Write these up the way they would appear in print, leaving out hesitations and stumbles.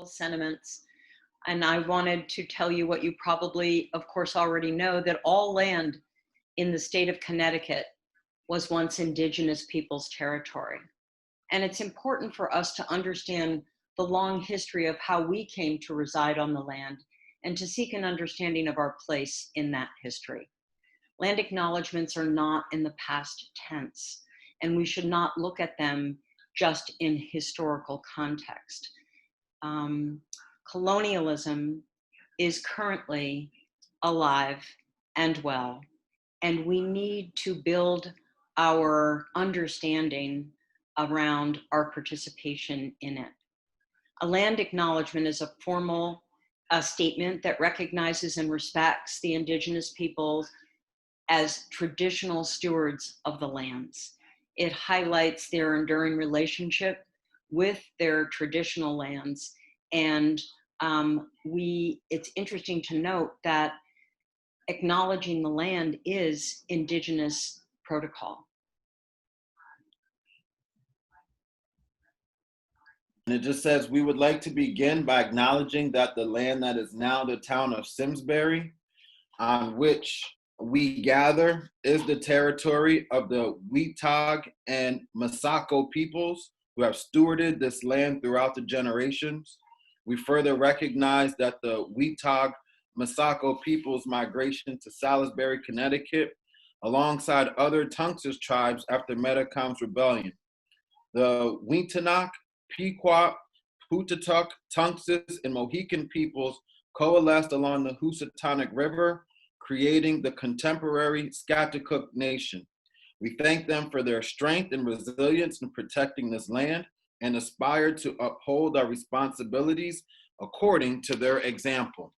sentiments. And I wanted to tell you what you probably, of course, already know, that all land in the state of Connecticut was once Indigenous peoples' territory. And it's important for us to understand the long history of how we came to reside on the land and to seek an understanding of our place in that history. Land acknowledgements are not in the past tense, and we should not look at them just in historical context. Colonialism is currently alive and well, and we need to build our understanding around our participation in it. A land acknowledgement is a formal statement that recognizes and respects the Indigenous peoples as traditional stewards of the lands. It highlights their enduring relationship with their traditional lands. And it's interesting to note that acknowledging the land is Indigenous protocol. And it just says, we would like to begin by acknowledging that the land that is now the town of Simsbury, on which we gather, is the territory of the Weetag and Masako peoples who have stewarded this land throughout the generations. We further recognize that the Weetag Masako people's migration to Salisbury, Connecticut, alongside other Tungus tribes after Metacom's rebellion. The Weetanak, Pequot, Putatuk, Tungus, and Mohican peoples coalesced along the Housatonic River, creating the contemporary Scatucook Nation. We thank them for their strength and resilience in protecting this land and aspire to uphold our responsibilities according to their example.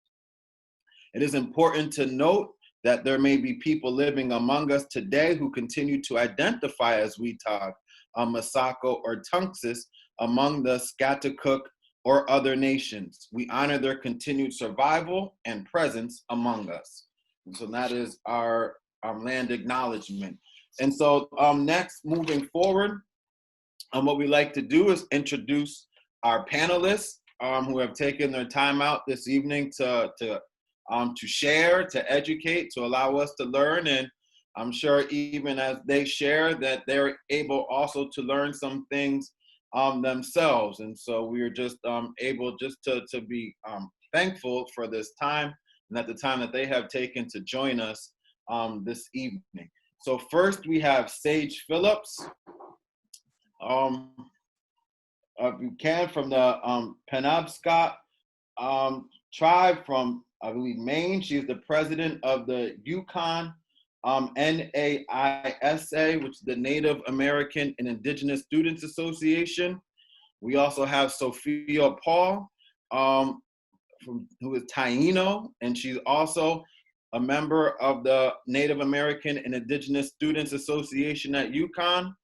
It is important to note that there may be people living among us today who continue to identify as Weetag, Masako, or Tungus among the Scatucook or other nations. We honor their continued survival and presence among us. And so that is our land acknowledgement. And so next, moving forward, what we like to do is introduce our panelists who have taken their time out this evening to share, to educate, to allow us to learn. And I'm sure even as they share that they're able also to learn some things themselves. And so we are just able just to be thankful for this time and at the time that they have taken to join us this evening. So first we have Sage Phillips, if you can, from the Penobscot tribe from, I believe, Maine. She's the president of the Yukon NAISA, which is the Native American and Indigenous Students Association. We also have Sophia Paul, who is Taino, and she's also a member of the Native American and Indigenous Students Association at Yukon.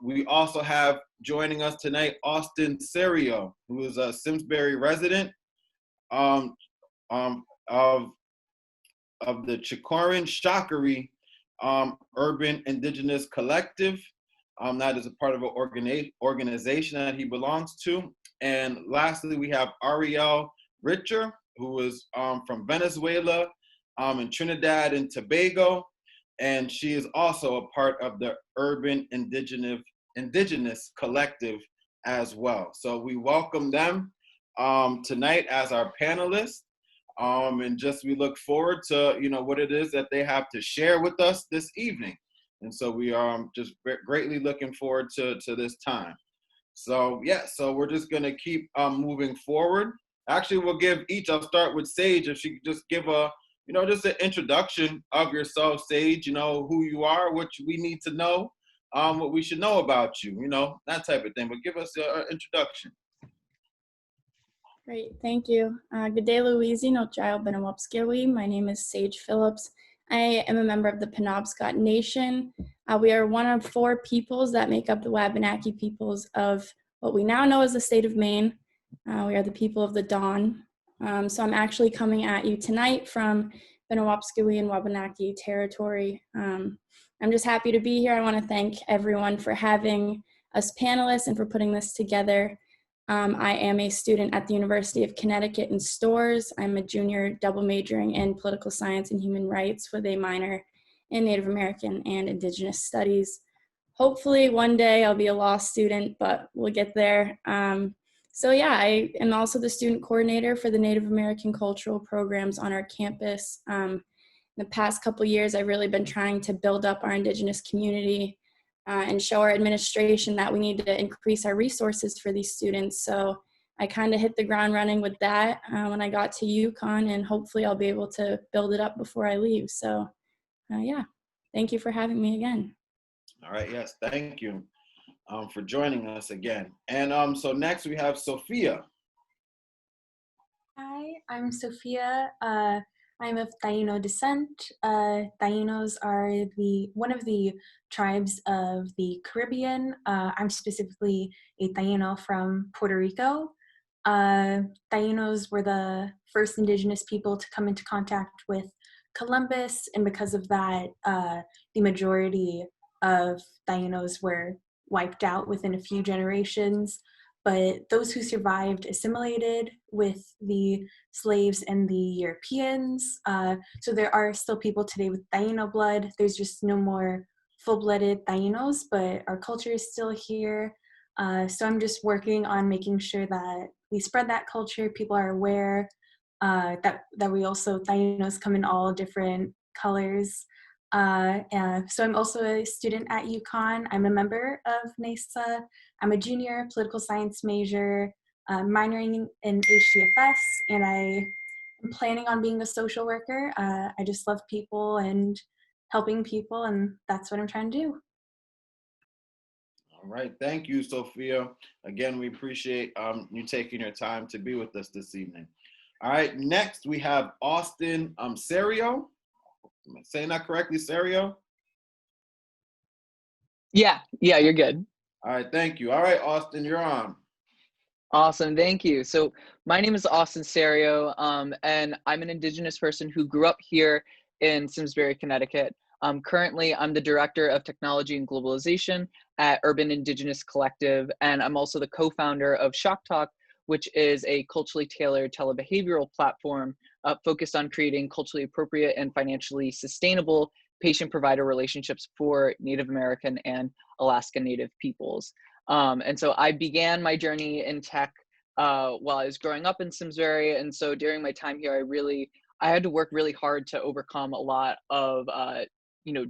We also have joining us tonight, Austin Cerio, who is a Simsbury resident of the Chikorin Shakari Urban Indigenous Collective. That is a part of an organization that he belongs to. And lastly, we have Ariel Richer, who is from Venezuela and Trinidad and Tobago. And she is also a part of the Urban Indigenous Collective as well. So we welcome them tonight as our panelists. And just we look forward to, what it is that they have to share with us this evening. And so we are just greatly looking forward to this time. So yeah, so we're just gonna keep moving forward. Actually, we'll give each, I'll start with Sage, if she could just give a, just an introduction of yourself, Sage, who you are, what we need to know, what we should know about you, that type of thing, but give us an introduction. Great, thank you. Good day, Louise, no child Benawapskiwi. My name is Sage Phillips. I am a member of the Penobscot Nation. We are one of 4 peoples that make up the Wabanaki peoples of what we now know as the state of Maine. We are the people of the Dawn. So I'm actually coming at you tonight from Benawapskiwi and Wabanaki territory. I'm just happy to be here. I want to thank everyone for having us panelists and for putting this together. I am a student at the University of Connecticut in Stores. I'm a junior double majoring in political science and human rights with a minor in Native American and Indigenous studies. Hopefully one day I'll be a law student, but we'll get there. So yeah, I am also the student coordinator for the Native American cultural programs on our campus. In the past couple years, I've really been trying to build up our Indigenous community and show our administration that we need to increase our resources for these students. So I kind of hit the ground running with that when I got to UConn, and hopefully I'll be able to build it up before I leave. So yeah, thank you for having me again. All right, yes, thank you for joining us again. And so next we have Sophia. Hi, I'm Sophia. I'm of Taino descent. Tainos are one of the tribes of the Caribbean. I'm specifically a Taino from Puerto Rico. Tainos were the first indigenous people to come into contact with Columbus, and because of that, the majority of Tainos were wiped out within a few generations. But those who survived assimilated with the slaves and the Europeans. So there are still people today with Taino blood. There's just no more full-blooded Tainos, but our culture is still here. So I'm just working on making sure that we spread that culture. People are aware that we also, Tainos come in all different colors. So I'm also a student at UConn. I'm a member of NASA. I'm a junior political science major, minoring in HDFS, and I am planning on being a social worker. I just love people and helping people, and that's what I'm trying to do. All right, thank you, Sophia. Again, we appreciate you taking your time to be with us this evening. All right, next we have Austin Cerio. Am I saying that correctly, Cerio? Yeah, you're good. All right, thank you. All right, Austin, you're on. Awesome, thank you. So my name is Austin Cerio, and I'm an Indigenous person who grew up here in Simsbury, Connecticut. Currently, I'm the Director of Technology and Globalization at Urban Indigenous Collective, and I'm also the co-founder of Shock Talk, which is a culturally tailored telebehavioral platform focused on creating culturally appropriate and financially sustainable patient-provider relationships for Native American and Alaska Native peoples. And so I began my journey in tech while I was growing up in Simsbury. And so during my time here, I had to work really hard to overcome a lot of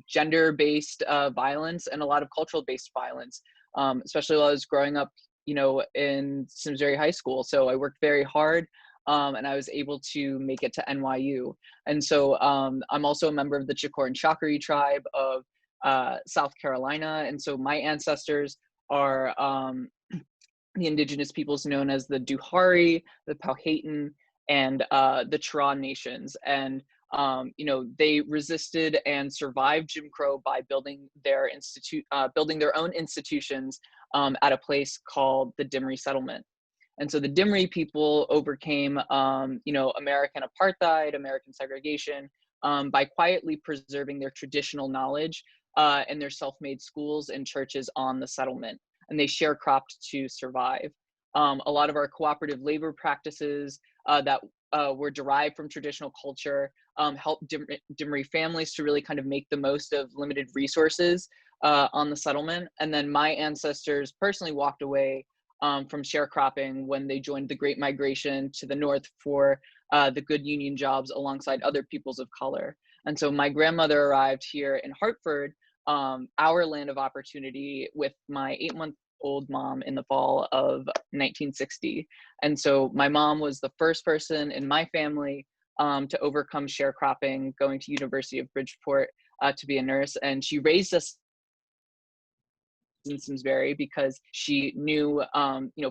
gender-based violence and a lot of cultural-based violence, especially while I was growing up, in Simsbury High School. So I worked very hard, and I was able to make it to NYU. And so I'm also a member of the Chicor and Chakri tribe of South Carolina. And so my ancestors are the Indigenous peoples known as the Duhari, the Powhatan, and the Chera nations. And they resisted and survived Jim Crow by building their own institutions at a place called the Dimri Settlement. And so the Dimri people overcame, American apartheid, American segregation, by quietly preserving their traditional knowledge and their self-made schools and churches on the settlement. And they sharecropped to survive. A lot of our cooperative labor practices that were derived from traditional culture helped Dimri families to really kind of make the most of limited resources on the settlement. And then my ancestors personally walked away from sharecropping when they joined the Great Migration to the north for the good union jobs alongside other peoples of color. And so my grandmother arrived here in Hartford, our land of opportunity, with my 8-month-old mom in the fall of 1960. And so my mom was the first person in my family to overcome sharecropping, going to University of Bridgeport to be a nurse. And she raised us in Simsbury because she knew,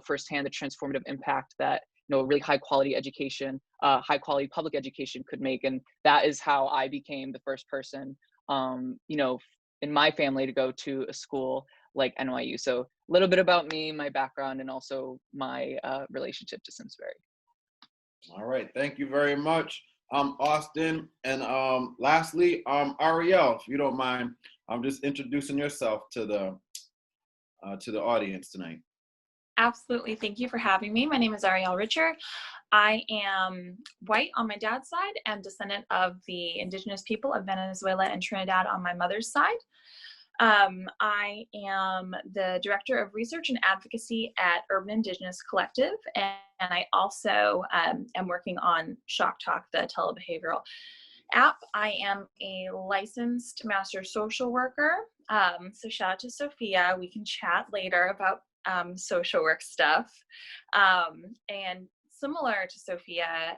firsthand the transformative impact that, a really high quality education, high quality public education could make. And that is how I became the first person, in my family to go to a school like NYU. So a little bit about me, my background, and also my relationship to Simsbury. All right, thank you very much, Austin. And lastly, Ariel, if you don't mind, I'm just introducing yourself to the audience tonight. Absolutely. Thank you for having me. My name is Ariel Richard. I am white on my dad's side and descendant of the indigenous people of Venezuela and Trinidad on my mother's side. I am the Director of Research and Advocacy at Urban Indigenous Collective, and I also am working on Shock Talk, the telebehavioral app. I am a licensed master social worker. So shout out to Sophia. We can chat later about social work stuff. And similar to Sophia,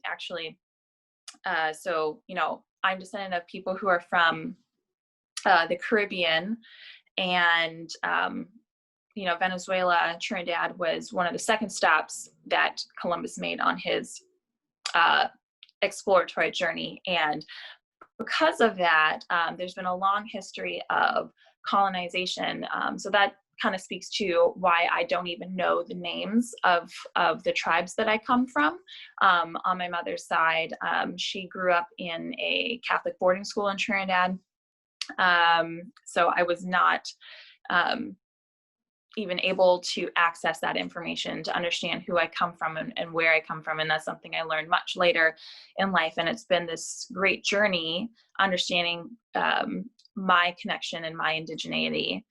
actually, so, you know, I'm descendant of people who are from the Caribbean, and, you know, Venezuela, Trinidad was one of the second stops that Columbus made on his exploratory journey. And because of that, there's been a long history of colonization. So that kind of speaks to why I don't even know the names of the tribes that I come from. On my mother's side, she grew up in a Catholic boarding school in Trinidad. So I was not even able to access that information to understand who I come from and where I come from. And that's something I learned much later in life. And it's been this great journey understanding my connection and my indigeneity.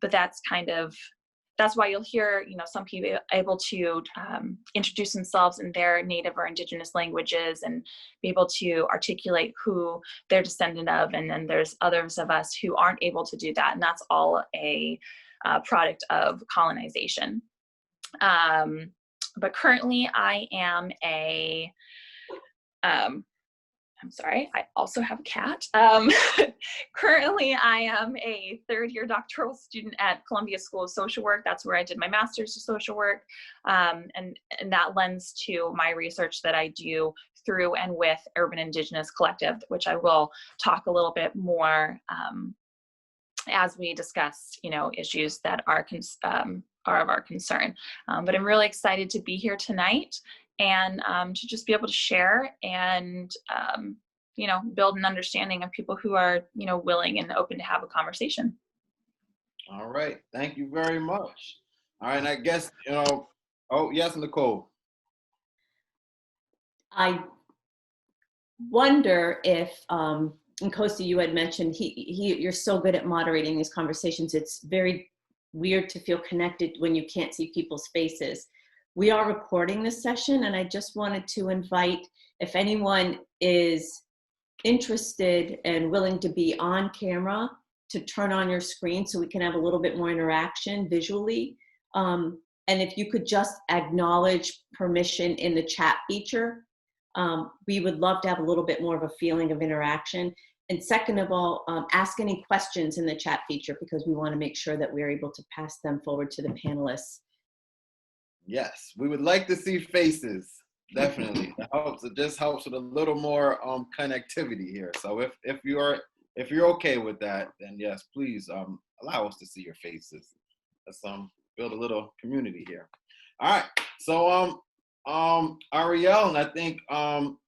But that's why you'll hear, you know, some people able to introduce themselves in their native or indigenous languages and be able to articulate who they're descendant of. And then there's others of us who aren't able to do that. And that's all a product of colonization. But currently I am I'm sorry, I also have a cat. Currently, I am a third-year doctoral student at Columbia School of Social Work. That's where I did my master's of social work. And that lends to my research that I do through and with Urban Indigenous Collective, which I will talk a little bit more as we discuss, you know, issues that are of our concern. But I'm really excited to be here tonight and to just be able to share and, you know, build an understanding of people who are, you know, willing and open to have a conversation. All right. Thank you very much. All right. And I guess, you know, oh, yes, Nicole. I wonder if, and Kosi, you had mentioned, you're so good at moderating these conversations. It's very weird to feel connected when you can't see people's faces. We are recording this session, and I just wanted to invite, if anyone is interested and willing to be on camera, to turn on your screen so we can have a little bit more interaction visually. And if you could just acknowledge permission in the chat feature, we would love to have a little bit more of a feeling of interaction. And second of all, ask any questions in the chat feature, because we want to make sure that we're able to pass them forward to the panelists. Yes, we would like to see faces. Definitely. It helps. It just helps with a little more connectivity here. So if you're okay with that, then yes, please allow us to see your faces. Let's build a little community here. All right. So Ariel, I think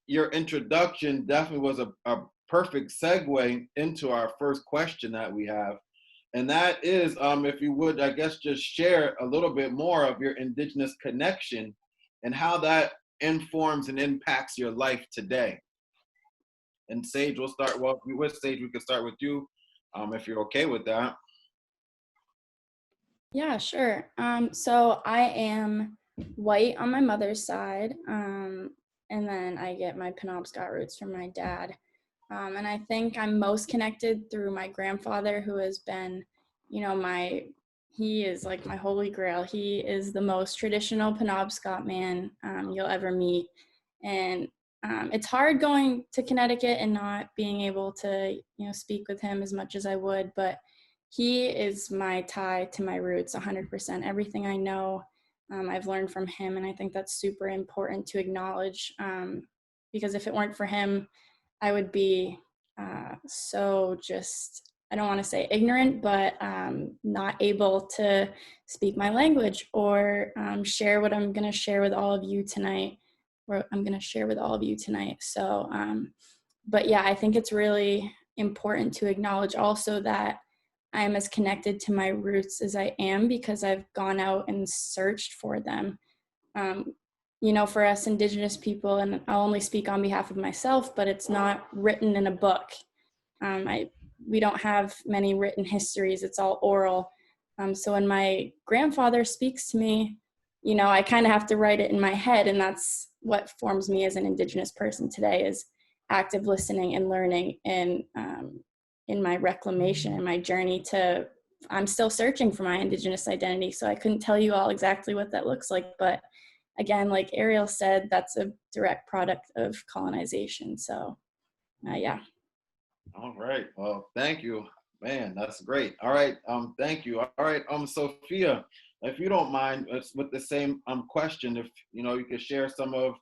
your introduction definitely was a perfect segue into our first question that we have. And that is, if you would, I guess, just share a little bit more of your Indigenous connection and how that informs and impacts your life today. And Sage, we'll start, well, with Sage, we can start with you, if you're okay with that. Yeah, sure. So I am white on my mother's side, and then I get my Penobscot roots from my dad. And I think I'm most connected through my grandfather, who has been, you know, he is like my holy grail. He is the most traditional Penobscot man you'll ever meet. And it's hard going to Connecticut and not being able to, you know, speak with him as much as I would, but he is my tie to my roots 100%. Everything I know, I've learned from him. And I think that's super important to acknowledge, because if it weren't for him, I would be so just, I don't want to say ignorant, but not able to speak my language or share what I'm going to share with all of you tonight, So, but yeah, I think it's really important to acknowledge also that I am as connected to my roots as I am because I've gone out and searched for them. For us Indigenous people, and I'll only speak on behalf of myself, but it's not written in a book. We don't have many written histories, it's all oral. So when my grandfather speaks to me, I kind of have to write it in my head, and that's what forms me as an Indigenous person today, is active listening and learning, and in my reclamation and my journey I'm still searching for my Indigenous identity, so I couldn't tell you all exactly what that looks like, but again, like Ariel said, that's a direct product of colonization. So yeah. All right. Well, thank you. Man, that's great. All right. Thank you. All right. Sophia, if you don't mind, it's with the same question, if you could share some of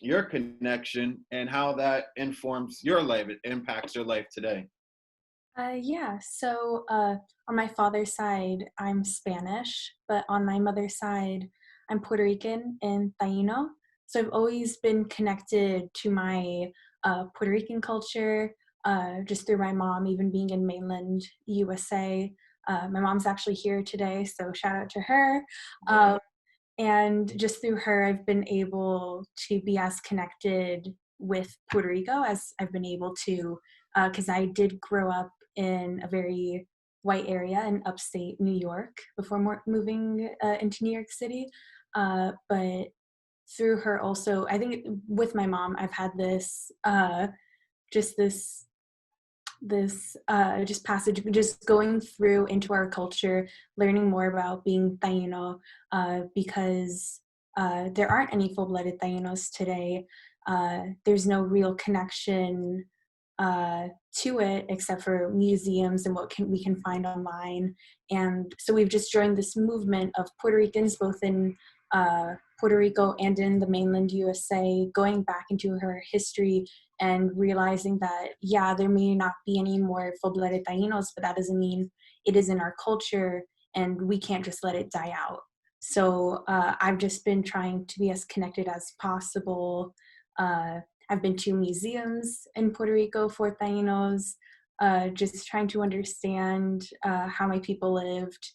your connection and how that informs your life, it impacts your life today. Yeah, so on my father's side, I'm Spanish, but on my mother's side, I'm Puerto Rican and Taino. So I've always been connected to my Puerto Rican culture, just through my mom, even being in mainland USA. My mom's actually here today, so shout out to her. And just through her, I've been able to be as connected with Puerto Rico as I've been able to, because I did grow up in a very white area in upstate New York before moving into New York City. But through her also, I think with my mom, I've had this, just passage, just going through into our culture, learning more about being Taino, because there aren't any full-blooded Tainos today. There's no real connection to it except for museums and what we can find online. And so we've just joined this movement of Puerto Ricans, both in Puerto Rico and in the mainland USA, going back into her history and realizing that, yeah, there may not be any more full-blooded Tainos, but that doesn't mean it is in our culture, and we can't just let it die out. So I've just been trying to be as connected as possible. I've been to museums in Puerto Rico for Tainos, just trying to understand how my people lived,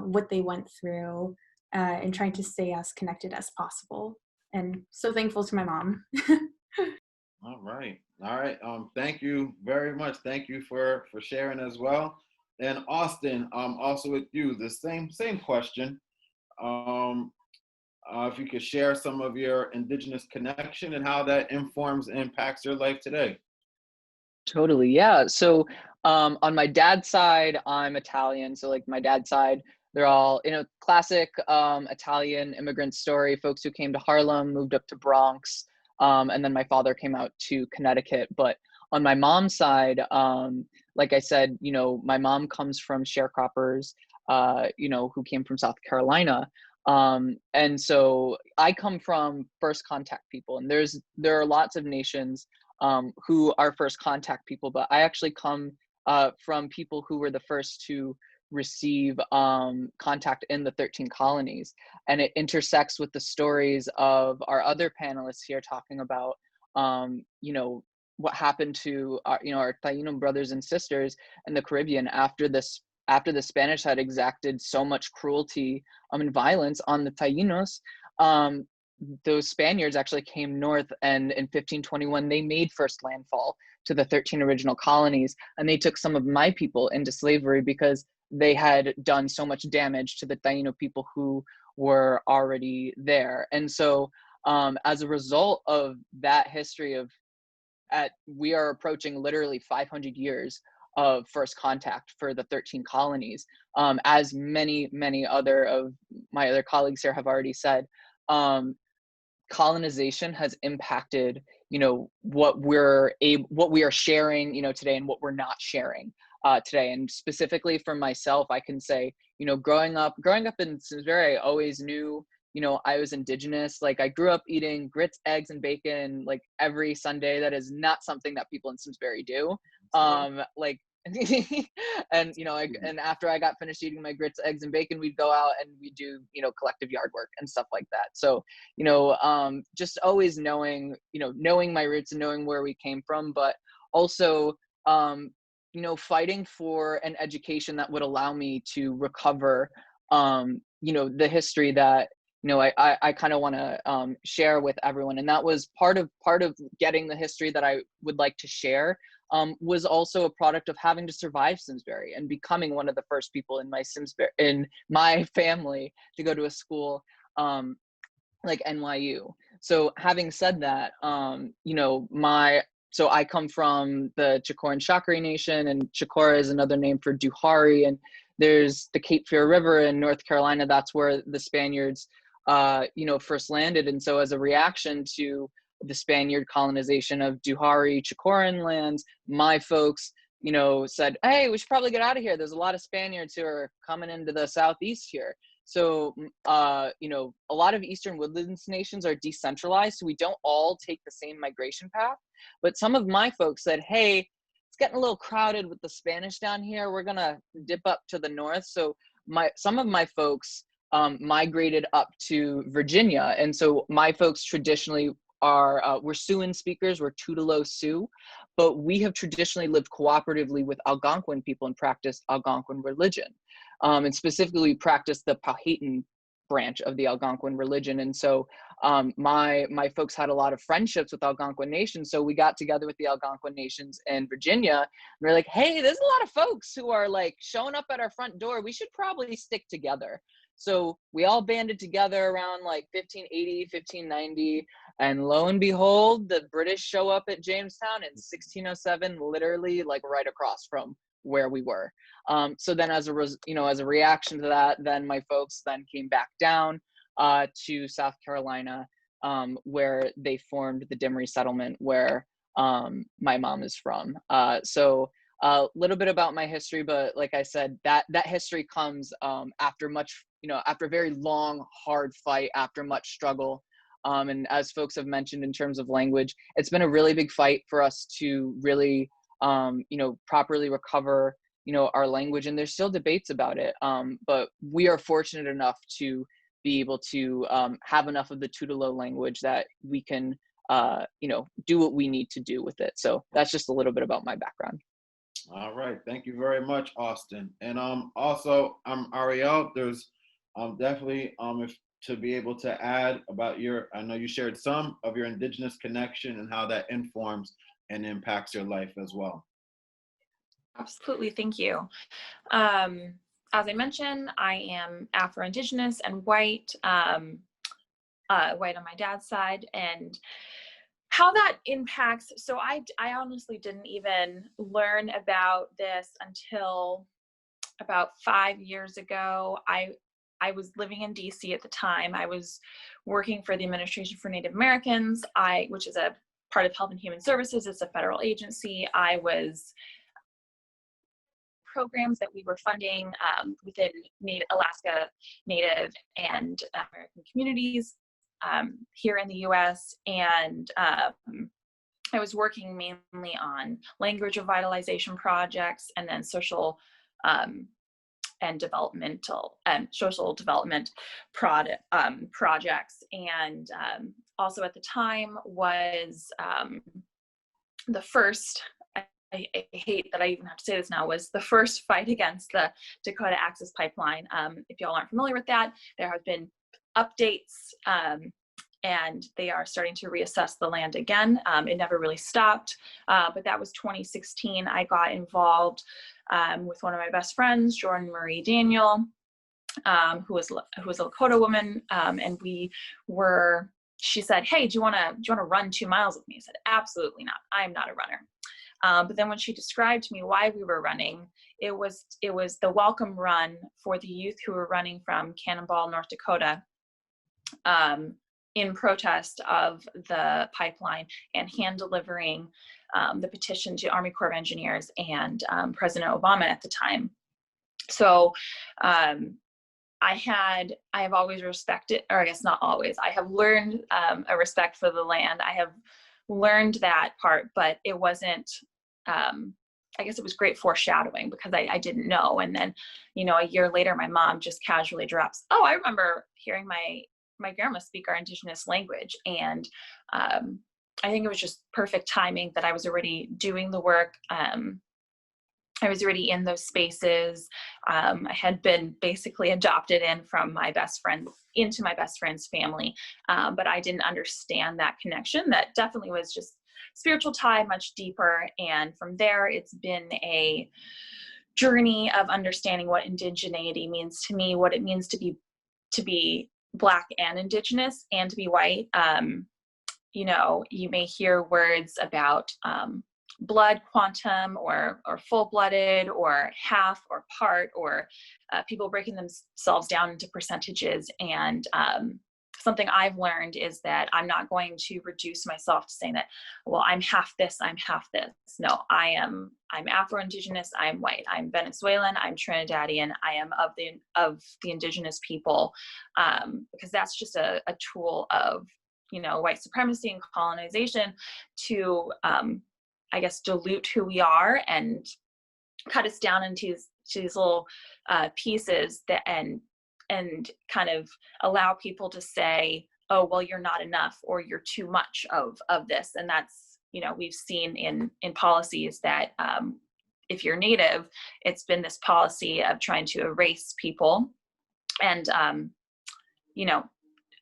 what they went through, and trying to stay as connected as possible. And so thankful to my mom. All right. All right. Thank you very much. Thank you for sharing as well. And Austin, also with you, the same question. If you could share some of your Indigenous connection and how that informs and impacts your life today. Totally, yeah. So on my dad's side, I'm Italian. So like my dad's side, they're all, classic Italian immigrant story, folks who came to Harlem, moved up to Bronx, and then my father came out to Connecticut. But on my mom's side, like I said, my mom comes from sharecroppers, who came from South Carolina. And so I come from first contact people, and there are lots of nations who are first contact people, but I actually come from people who were the first to receive contact in the 13 colonies. And it intersects with the stories of our other panelists here talking about, what happened to our Taino brothers and sisters in the Caribbean after the Spanish had exacted so much cruelty and violence on the Tainos. Those Spaniards actually came north, and in 1521 they made first landfall to the 13 original colonies, and they took some of my people into slavery because they had done so much damage to the Taino people who were already there. And so as a result of that history we are approaching literally 500 years of first contact for the 13 colonies, as many other of my other colleagues here have already said. Colonization has impacted, what we are sharing, today, and what we're not sharing today. And specifically for myself, I can say, growing up in Simsbury, I always knew, I was Indigenous. Like I grew up eating grits, eggs, and bacon like every Sunday. That is not something that people in Simsbury do. Like and and after I got finished eating my grits, eggs, and bacon, we'd go out and we do collective yard work and stuff like that. So just always knowing my roots and knowing where we came from, but also fighting for an education that would allow me to recover, the history that, I kind of want to share with everyone. And that was part of getting the history that I would like to share, was also a product of having to survive Simsbury and becoming one of the first people in my family to go to a school like NYU. So having said that, so I come from the Chicora and Shakari Nation, and Chicora is another name for Duhari. And there's the Cape Fear River in North Carolina. That's where the Spaniards, first landed. And so as a reaction to the Spaniard colonization of Duhari, Chicoran lands, my folks, said, hey, we should probably get out of here. There's a lot of Spaniards who are coming into the Southeast here. So, a lot of Eastern Woodlands nations are decentralized, so we don't all take the same migration path. But some of my folks said, hey, it's getting a little crowded with the Spanish down here. We're going to dip up to the north. So some of my folks migrated up to Virginia. And so my folks traditionally we're Siouan speakers, we're Tutelo Sioux, but we have traditionally lived cooperatively with Algonquin people and practiced Algonquin religion. And specifically practiced the Powhatan branch of the Algonquin religion. And so my folks had a lot of friendships with Algonquin nations. So we got together with the Algonquin nations in Virginia, and we're like, hey, there's a lot of folks who are like showing up at our front door. We should probably stick together. So we all banded together around like 1580, 1590. And lo and behold, the British show up at Jamestown in 1607, literally like right across from where we were. So then as a reaction to that, then my folks then came back down to South Carolina, where they formed the Dimmery settlement, where my mom is from. So a little bit about my history, but like I said, that history comes after a very long, hard fight, after much struggle. And as folks have mentioned in terms of language, it's been a really big fight for us to really, properly recover, our language. And there's still debates about it. But we are fortunate enough to be able to have enough of the Tutelo language that we can, do what we need to do with it. So that's just a little bit about my background. All right. Thank you very much, Austin. And also, Ariel, there's definitely, if to be able to add about I know you shared some of your Indigenous connection and how that informs and impacts your life as well. Absolutely, thank you. As I mentioned, I am Afro-Indigenous and white, white on my dad's side, and how that impacts, so I honestly didn't even learn about this until about 5 years ago. I was living in DC at the time. I was working for the Administration for Native Americans, which is a part of Health and Human Services. It's a federal agency. I was programs that we were funding within Alaska Native and American communities here in the US. And I was working mainly on language revitalization projects, and then social and developmental and social development projects. And also at the time was the first, I hate that I even have to say this now, was the first fight against the Dakota Access Pipeline. If y'all aren't familiar with that, there have been updates and they are starting to reassess the land again. It never really stopped, but that was 2016. I got involved with one of my best friends, Jordan Marie Daniel, who was a Lakota woman, and she said, "Hey, do you want to run 2 miles with me?" I said, "Absolutely not. I am not a runner." But then when she described to me why we were running, it was the welcome run for the youth who were running from Cannonball, North Dakota, in protest of the pipeline and hand delivering the petition to Army Corps of Engineers and President Obama at the time. So I have always respected, or I guess not always, I have learned a respect for the land. I have learned that part, but it wasn't, I guess it was great foreshadowing because I didn't know. And then, a year later, my mom just casually drops, "Oh, I remember hearing my grandma speak our Indigenous language." And I think it was just perfect timing that I was already doing the work I was already in those spaces. I had been basically adopted in from my best friend into my best friend's family, but I didn't understand that connection. That definitely was just spiritual tie, much deeper. And from there, it's been a journey of understanding what indigeneity means to me, what it means to be Black and Indigenous, and to be white. You know, you may hear words about blood quantum or full-blooded or half or part, or people breaking themselves down into percentages. And something I've learned is that I'm not going to reduce myself to saying that, well, I'm half this, I'm half this. No, I'm Afro-Indigenous, I'm white, I'm Venezuelan, I'm Trinidadian, I am of the Indigenous people, because that's just a tool of, you know, white supremacy and colonization to, I guess, dilute who we are and cut us down into these little pieces that and kind of allow people to say, oh, well, you're not enough, or you're too much of this. And that's, you know, we've seen in policies that if you're Native, it's been this policy of trying to erase people and, you know,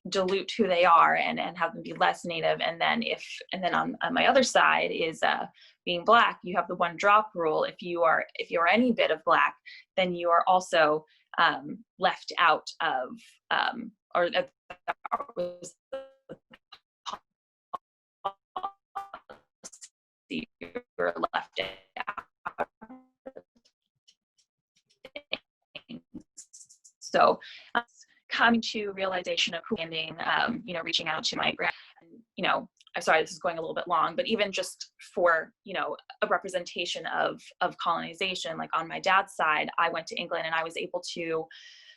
dilute who they are and have them be less Native. And then on my other side is being Black, you have the one drop rule. If you are any bit of Black, then you are also left out of or that was you're left out. So coming to realization of who standing, you know, reaching out to my grand, you know, I'm sorry, this is going a little bit long, but even just for, you know, a representation of colonization, like on my dad's side, I went to England and I was able to,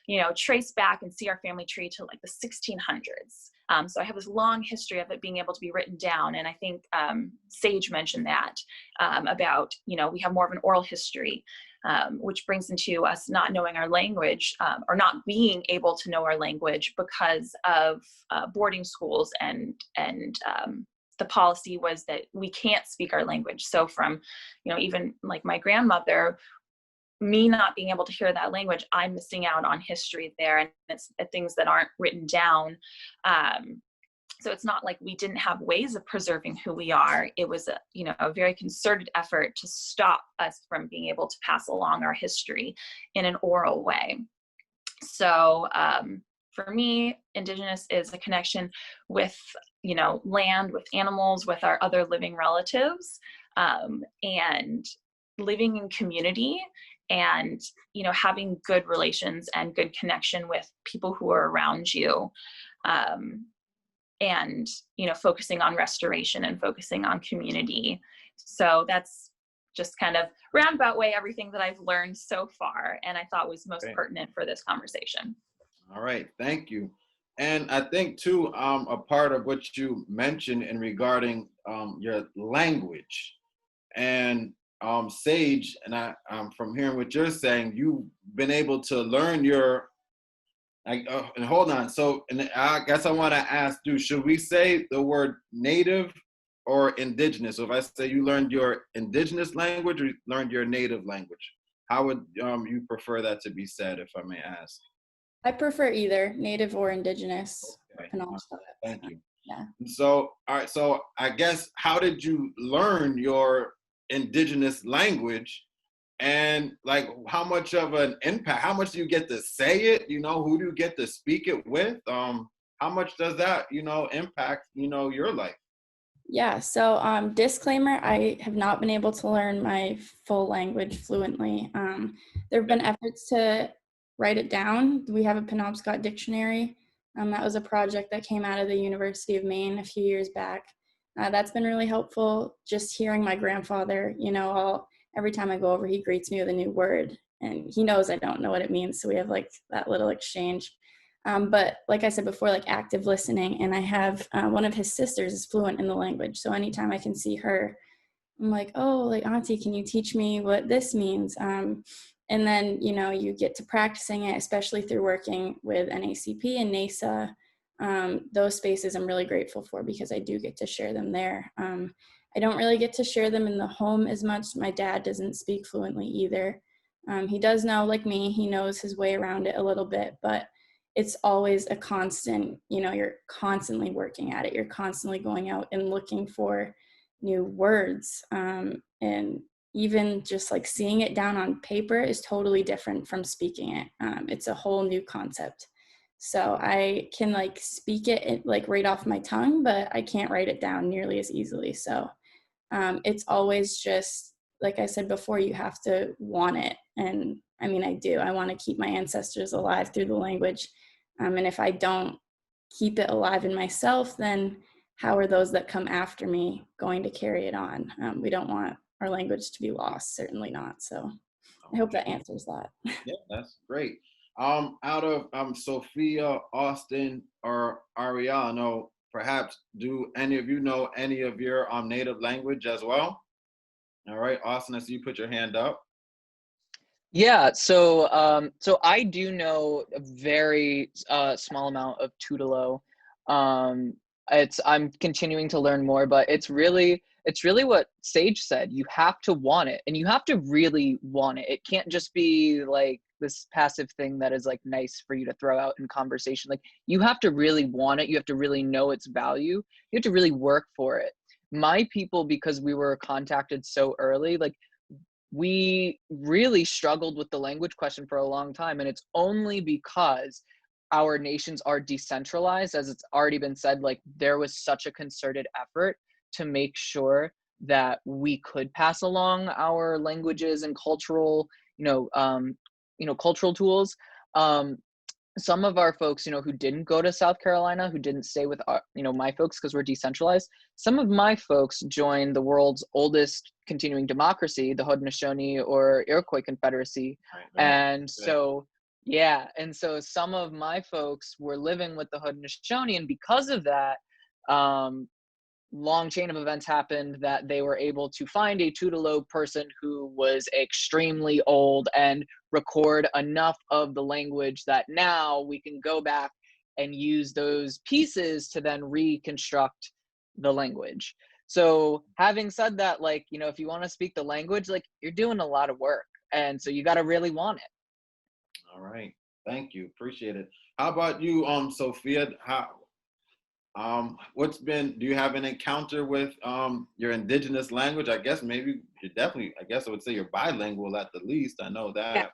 you know, trace back and see our family tree to like the 1600s. So I have this long history of it being able to be written down. And I think Sage mentioned that about, you know, we have more of an oral history, which brings into us not knowing our language or not being able to know our language because of boarding schools and the policy was that we can't speak our language. So from, you know, even like my grandmother, me not being able to hear that language, I'm missing out on history there, and it's things that aren't written down. So it's not like we didn't have ways of preserving who we are. It was a, you know, a very concerted effort to stop us from being able to pass along our history in an oral way. So for me, Indigenous is a connection with, you know, land, with animals, with our other living relatives, and living in community, and, you know, having good relations and good connection with people who are around you, and, you know, focusing on restoration and focusing on community. So that's just kind of roundabout way everything that I've learned so far and I thought was most pertinent for this conversation. All right, thank you. And I think too, a part of what you mentioned in regarding your language, and Sage, and from hearing what you're saying, you've been able to learn your, and hold on. So, and I guess I want to ask you, should we say the word Native or Indigenous? So if I say you learned your Indigenous language or you learned your Native language, how would you prefer that to be said, if I may ask? I prefer either Native or Indigenous. Okay. Penobscot. Thank you. Yeah. So, all right. So I guess, how did you learn your Indigenous language? And like, how much of an impact, how much do you get to say it? You know, who do you get to speak it with? How much does that, you know, impact, you know, your life? Yeah, so disclaimer, I have not been able to learn my full language fluently. There have been efforts to write it down. We have a Penobscot Dictionary. That was a project that came out of the University of Maine a few years back. That's been really helpful. Just hearing my grandfather, you know, every time I go over, he greets me with a new word, and he knows I don't know what it means. So we have like that little exchange. But like I said before, like active listening, and I have one of his sisters is fluent in the language. So anytime I can see her, I'm like, oh, like, Auntie, can you teach me what this means? And then, you know, you get to practicing it, especially through working with NACP and NASA. Those spaces I'm really grateful for because I do get to share them there. I don't really get to share them in the home as much. My dad doesn't speak fluently either. He does know, like me, he knows his way around it a little bit, but it's always a constant, you're constantly working at it. You're constantly going out and looking for new words. And even just like seeing it down on paper is totally different from speaking it. It's a whole new concept. So I can like speak it like right off my tongue, but I can't write it down nearly as easily. So it's always just, like I said before, you have to want it. And I mean, I do. I want to keep my ancestors alive through the language. And if I don't keep it alive in myself, then how are those that come after me going to carry it on? We don't want our language to be lost, certainly not. So I hope that answers that. Yeah, that's great. Out of Sophia, Austin, or Ariano, perhaps do any of you know any of your native language as well? All right, Austin, I see you put your hand up. Yeah, so so I do know a very small amount of Tutelo. I'm continuing to learn more, but it's really what Sage said. You have to want it, and you have to really want it. It can't just be like this passive thing that is like nice for you to throw out in conversation. Like you have to really want it. You have to really know its value. You have to really work for it. My people, because we were contacted so early, like we really struggled with the language question for a long time. And it's only because our nations are decentralized, as it's already been said, like there was such a concerted effort to make sure that we could pass along our languages and cultural, cultural tools. Some of our folks, who didn't go to South Carolina, who didn't stay with our, my folks because we're decentralized, some of my folks joined the world's oldest continuing democracy, the Haudenosaunee or Iroquois Confederacy. Right. And so, yeah. And so some of my folks were living with the Haudenosaunee, and because of that, long chain of events happened that they were able to find a Tutelo person who was extremely old and record enough of the language that now we can go back and use those pieces to then reconstruct the language. So having said that, like, if you want to speak the language, like you're doing a lot of work. And so you got to really want it. All right. Thank you. Appreciate it. How about you, Sophia? Do you have an encounter with your indigenous language? I guess maybe I would say you're bilingual at the least. I know that. Yeah.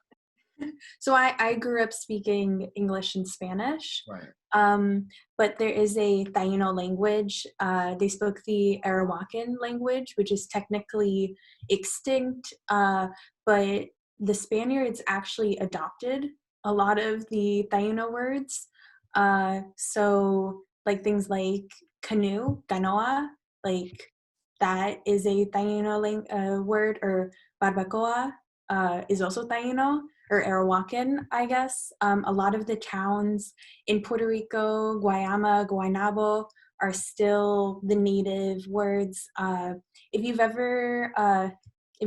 So I grew up speaking English and Spanish. Right. But there is a Taino language. They spoke the Arawakan language, which is technically extinct, but the Spaniards actually adopted a lot of the Taino words. So like things like canoe, canoa, like that is a Taino word, or barbacoa is also Taino, or Arawakan, I guess. A lot of the towns in Puerto Rico, Guayama, Guaynabo, are still the native words. If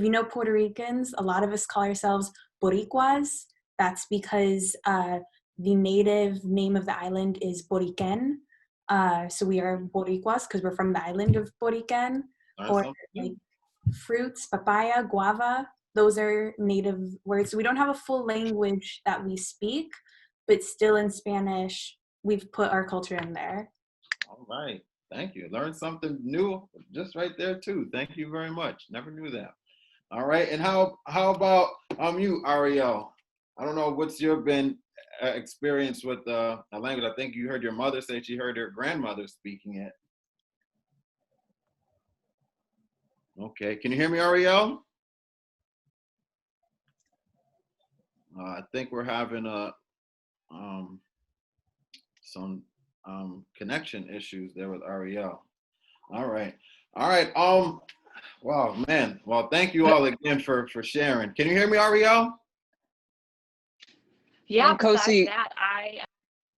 you know Puerto Ricans, a lot of us call ourselves Boricuas. That's because the native name of the island is Boriquen. So we are Boricuas because we're from the island of Boriquen. Or like fruits, papaya, guava, those are native words. So we don't have a full language that we speak, but still in Spanish, we've put our culture in there. All right. Thank you. Learned something new just right there too. Thank you very much. Never knew that. All right. And how about you, Ariel? I don't know what's your experience with a language. I think you heard your mother say she heard her grandmother speaking it. Okay. Can you hear me, Ariel? I think we're having some connection issues there with Ariel. All right. Wow, man. Well, thank you all again for sharing. Can you hear me, Ariel? Yeah, besides Kosi, that,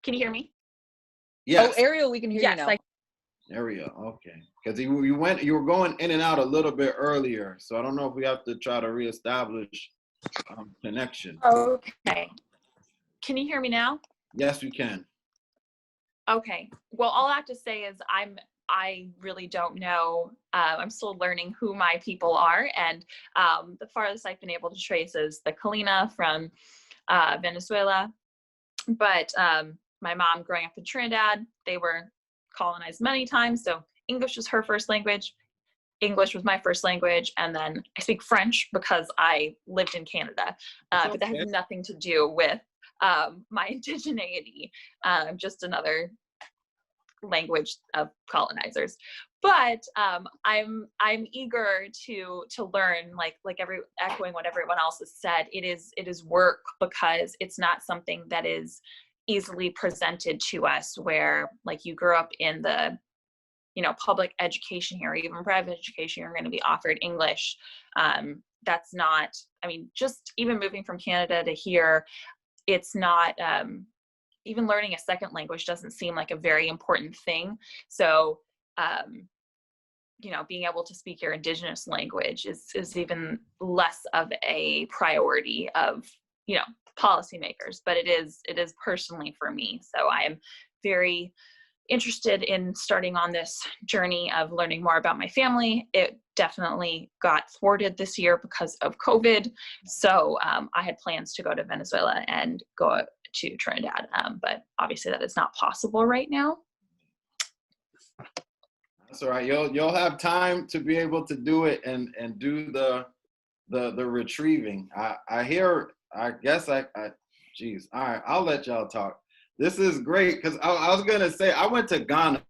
can you hear me? Yes. Oh, Ariel, we can hear you now. Ariel, okay. Because you were going in and out a little bit earlier, so I don't know if we have to try to reestablish connection. Okay. Can you hear me now? Yes, we can. Okay. Well, all I have to say is I really don't know. I'm still learning who my people are. And the farthest I've been able to trace is the Kalina from Venezuela. But my mom growing up in Trinidad, they were colonized many times. So English was her first language. English was my first language. And then I speak French because I lived in Canada. But that has nothing to do with my indigeneity. Just another language of colonizers. But I'm eager to learn, like echoing what everyone else has said. It is work, because it's not something that is easily presented to us, where like you grew up in the public education here, or even private education, you're going to be offered English. That's not, I mean, just even moving from Canada to here, it's not, even learning a second language doesn't seem like a very important thing. So, being able to speak your Indigenous language is even less of a priority of, policymakers, but it is personally for me. So I am very interested in starting on this journey of learning more about my family. It definitely got thwarted this year because of COVID. So I had plans to go to Venezuela and go to Trinidad, but obviously that is not possible right now. That's all right. You'll have time to be able to do it and do the retrieving. Geez. All right, I'll let y'all talk. This is great, because I was gonna say I went to Ghana,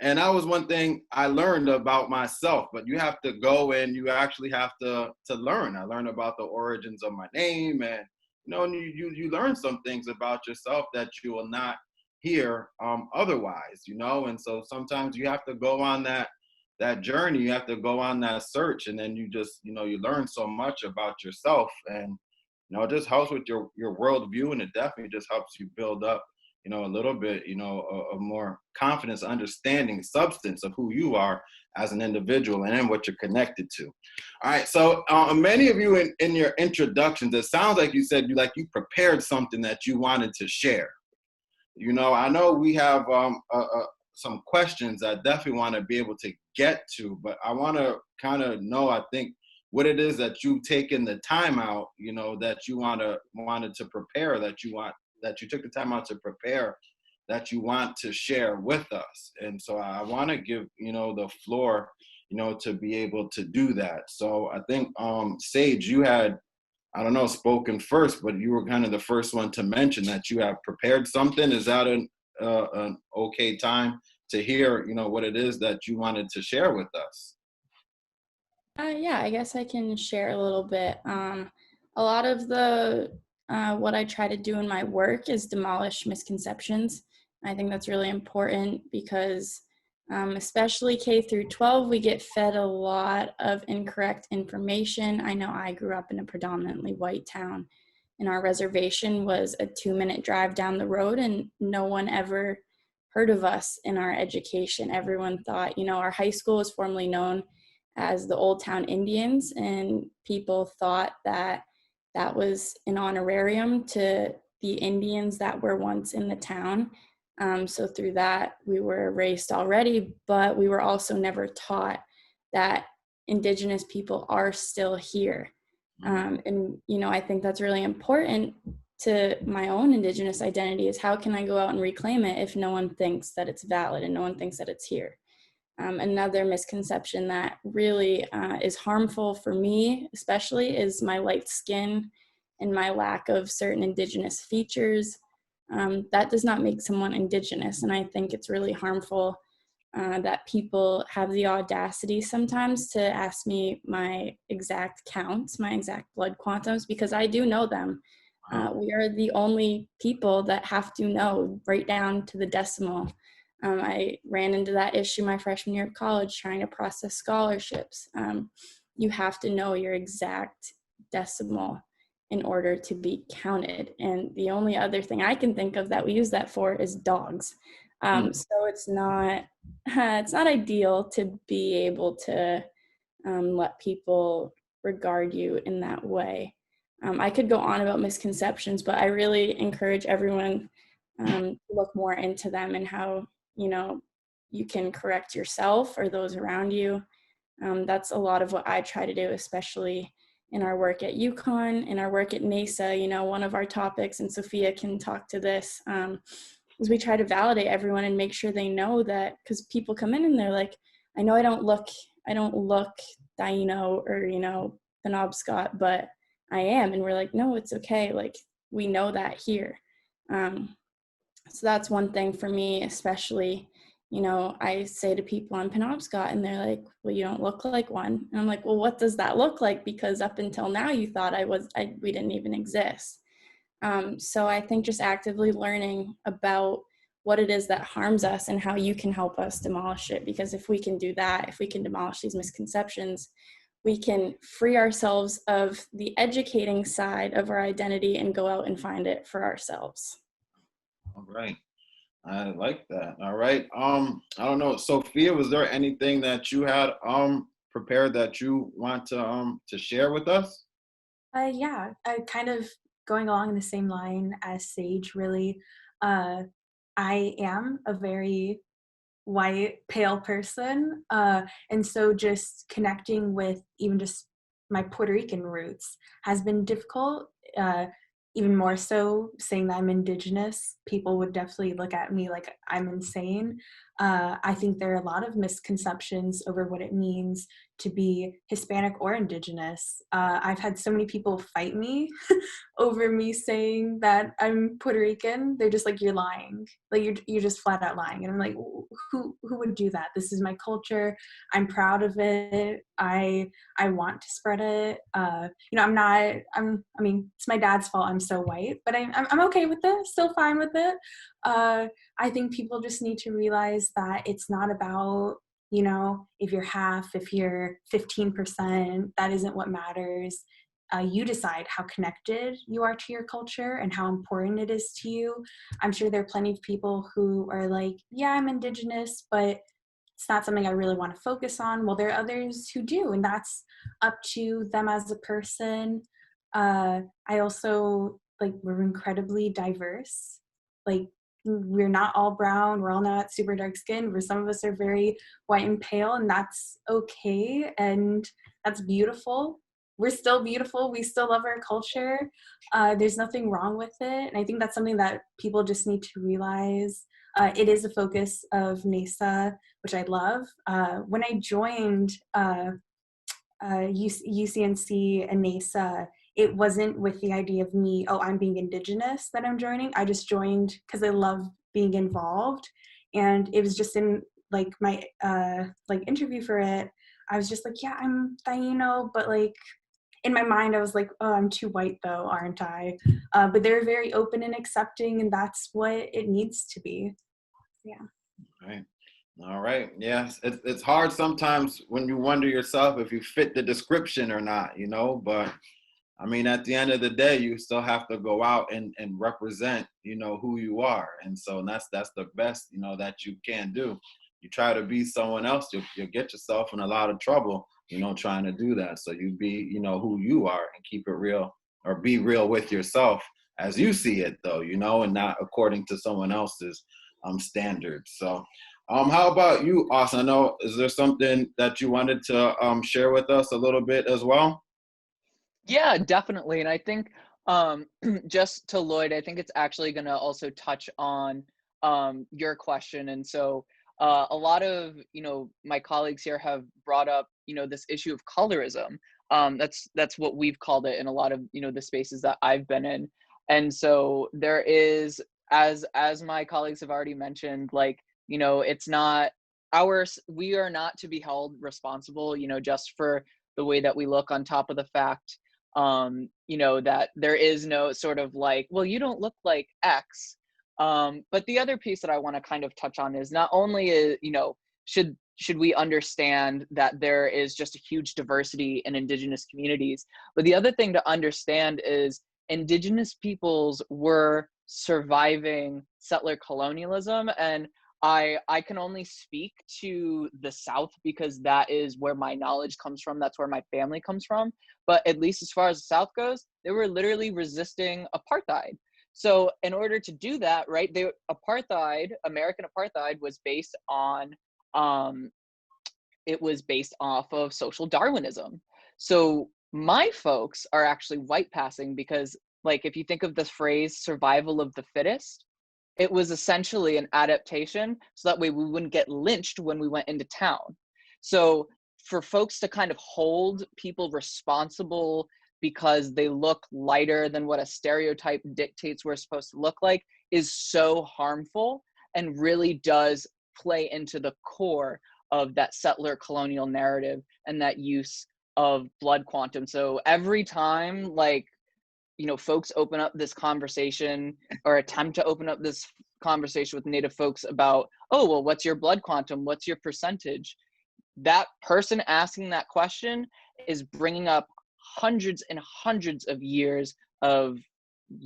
and that was one thing I learned about myself. But you have to go and you actually have to learn. I learned about the origins of my name, and you learn some things about yourself that you will not hear otherwise. And so sometimes you have to go on that journey. You have to go on that search, and then you just you learn so much about yourself, and it just helps with your worldview, and it definitely just helps you build up, a little bit, a more confidence, understanding, substance of who you are as an individual and then what you're connected to. All right, so many of you in your introductions, it sounds like you said you prepared something that you wanted to share. I know we have some questions I definitely want to be able to get to, but I want to kind of know, I think, what it is that you've taken the time out, that you wanted to prepare, that you took the time out to prepare, that you want to share with us. And so I want to give, the floor, to be able to do that. So I think, Sage, you had, I don't know, spoken first, but you were kind of the first one to mention that you have prepared something. Is that an okay time to hear, what it is that you wanted to share with us? Yeah, I guess I can share a little bit. A lot of what I try to do in my work is demolish misconceptions. I think that's really important because especially K through 12, we get fed a lot of incorrect information. I know I grew up in a predominantly white town, and our reservation was a 2-minute drive down the road, and no one ever heard of us in our education. Everyone thought, our high school was formerly known as the Old Town Indians, and people thought that was an honorarium to the Indians that were once in the town. So through that, we were erased already, but we were also never taught that Indigenous people are still here. And, I think that's really important to my own Indigenous identity, is how can I go out and reclaim it if no one thinks that it's valid and no one thinks that it's here? Another misconception that really is harmful for me, especially, is my light skin and my lack of certain Indigenous features. That does not make someone Indigenous, and I think it's really harmful that people have the audacity sometimes to ask me my exact counts, my exact blood quantums, because I do know them. We are the only people that have to know right down to the decimal. I ran into that issue my freshman year of college trying to process scholarships. You have to know your exact decimal in order to be counted. And the only other thing I can think of that we use that for is dogs. So it's not ideal to be able to let people regard you in that way. I could go on about misconceptions, but I really encourage everyone to look more into them and how, you can correct yourself or those around you. That's a lot of what I try to do, especially in our work at UConn, in our work at NASA. You know, one of our topics, and Sophia can talk to this, is we try to validate everyone and make sure they know that, because people come in and they're like, I know I don't look Taino or, you know, Penobscot, but I am. And we're like, no, it's okay. Like, we know that here. So that's one thing for me, especially, you know, I say to people on Penobscot and they're like, well, you don't look like one. And I'm like, well, what does that look like? Because up until now you thought we didn't even exist. So I think just actively learning about what it is that harms us and how you can help us demolish it. Because if we can do that, if we can demolish these misconceptions, we can free ourselves of the educating side of our identity and go out and find it for ourselves. All right. I like that. All right. I don't know, Sophia, was there anything that you had prepared that you want to share with us? Yeah, kind of going along the same line as Sage, really. I am a very white, pale person. And so just connecting with even just my Puerto Rican roots has been difficult. Even more so, saying that I'm Indigenous, people would definitely look at me like I'm insane. I think there are a lot of misconceptions over what it means to be Hispanic or Indigenous. I've had so many people fight me over me saying that I'm Puerto Rican. They're just like, you're lying. Like, you're just flat out lying. And I'm like, who would do that? This is my culture. I'm proud of it. I want to spread it. You know, I mean, it's my dad's fault I'm so white, but I'm okay with it, still fine with it. I think people just need to realize that it's not about, you know, if you're half, if you're 15%, that isn't what matters. You decide how connected you are to your culture and how important it is to you. I'm sure there are plenty of people who are like, yeah, I'm Indigenous, but it's not something I really want to focus on. Well, there are others who do, and that's up to them as a person. I also, like, we're incredibly diverse. Like, we're not all brown, we're all not super dark skinned, where some of us are very white and pale, and that's okay, and that's beautiful. We're still beautiful, we still love our culture. There's nothing wrong with it, and I think that's something that people just need to realize. It is a focus of NASA, which I love. When I joined UCNC and NASA, it wasn't with the idea of me, oh, I'm being Indigenous that I'm joining. I just joined because I love being involved. And it was just in like my like interview for it, I was just like, yeah, I'm Taino, but like in my mind I was like, oh, I'm too white though, aren't I? But they're very open and accepting, and that's what it needs to be. Yeah. Right. All right. Yes, it's hard sometimes when you wonder yourself if you fit the description or not, you know, but I mean, at the end of the day, you still have to go out and represent, you know, who you are. And so that's the best, you know, that you can do. You try to be someone else, you'll get yourself in a lot of trouble, you know, trying to do that. So you be, you know, who you are and keep it real, or be real with yourself as you see it, though, you know, and not according to someone else's standards. So how about you, Austin? I know, is there something that you wanted to share with us a little bit as well? Yeah, definitely. And I think just to Lloyd, I think it's actually going to also touch on your question. And so a lot of, you know, my colleagues here have brought up, you know, this issue of colorism. That's what we've called it in a lot of, you know, the spaces that I've been in. And so there is, as my colleagues have already mentioned, like, you know, it's not we are not to be held responsible, you know, just for the way that we look, on top of the fact you know, that there is no sort of like, well, you don't look like X. But the other piece that I want to kind of touch on is not only is, you know, should we understand that there is just a huge diversity in Indigenous communities, but the other thing to understand is Indigenous peoples were surviving settler colonialism. And I can only speak to the South because that is where my knowledge comes from. That's where my family comes from. But at least as far as the South goes, they were literally resisting apartheid. So in order to do that, right, American apartheid was based on it was based off of social Darwinism. So my folks are actually white passing because, like, if you think of the phrase survival of the fittest, it was essentially an adaptation so that way we wouldn't get lynched when we went into town. So for folks to kind of hold people responsible because they look lighter than what a stereotype dictates we're supposed to look like is so harmful and really does play into the core of that settler colonial narrative and that use of blood quantum. So every time, like, you know, folks open up this conversation or attempt to open up this conversation with Native folks about, oh, well, what's your blood quantum? What's your percentage? That person asking that question is bringing up hundreds and hundreds of years of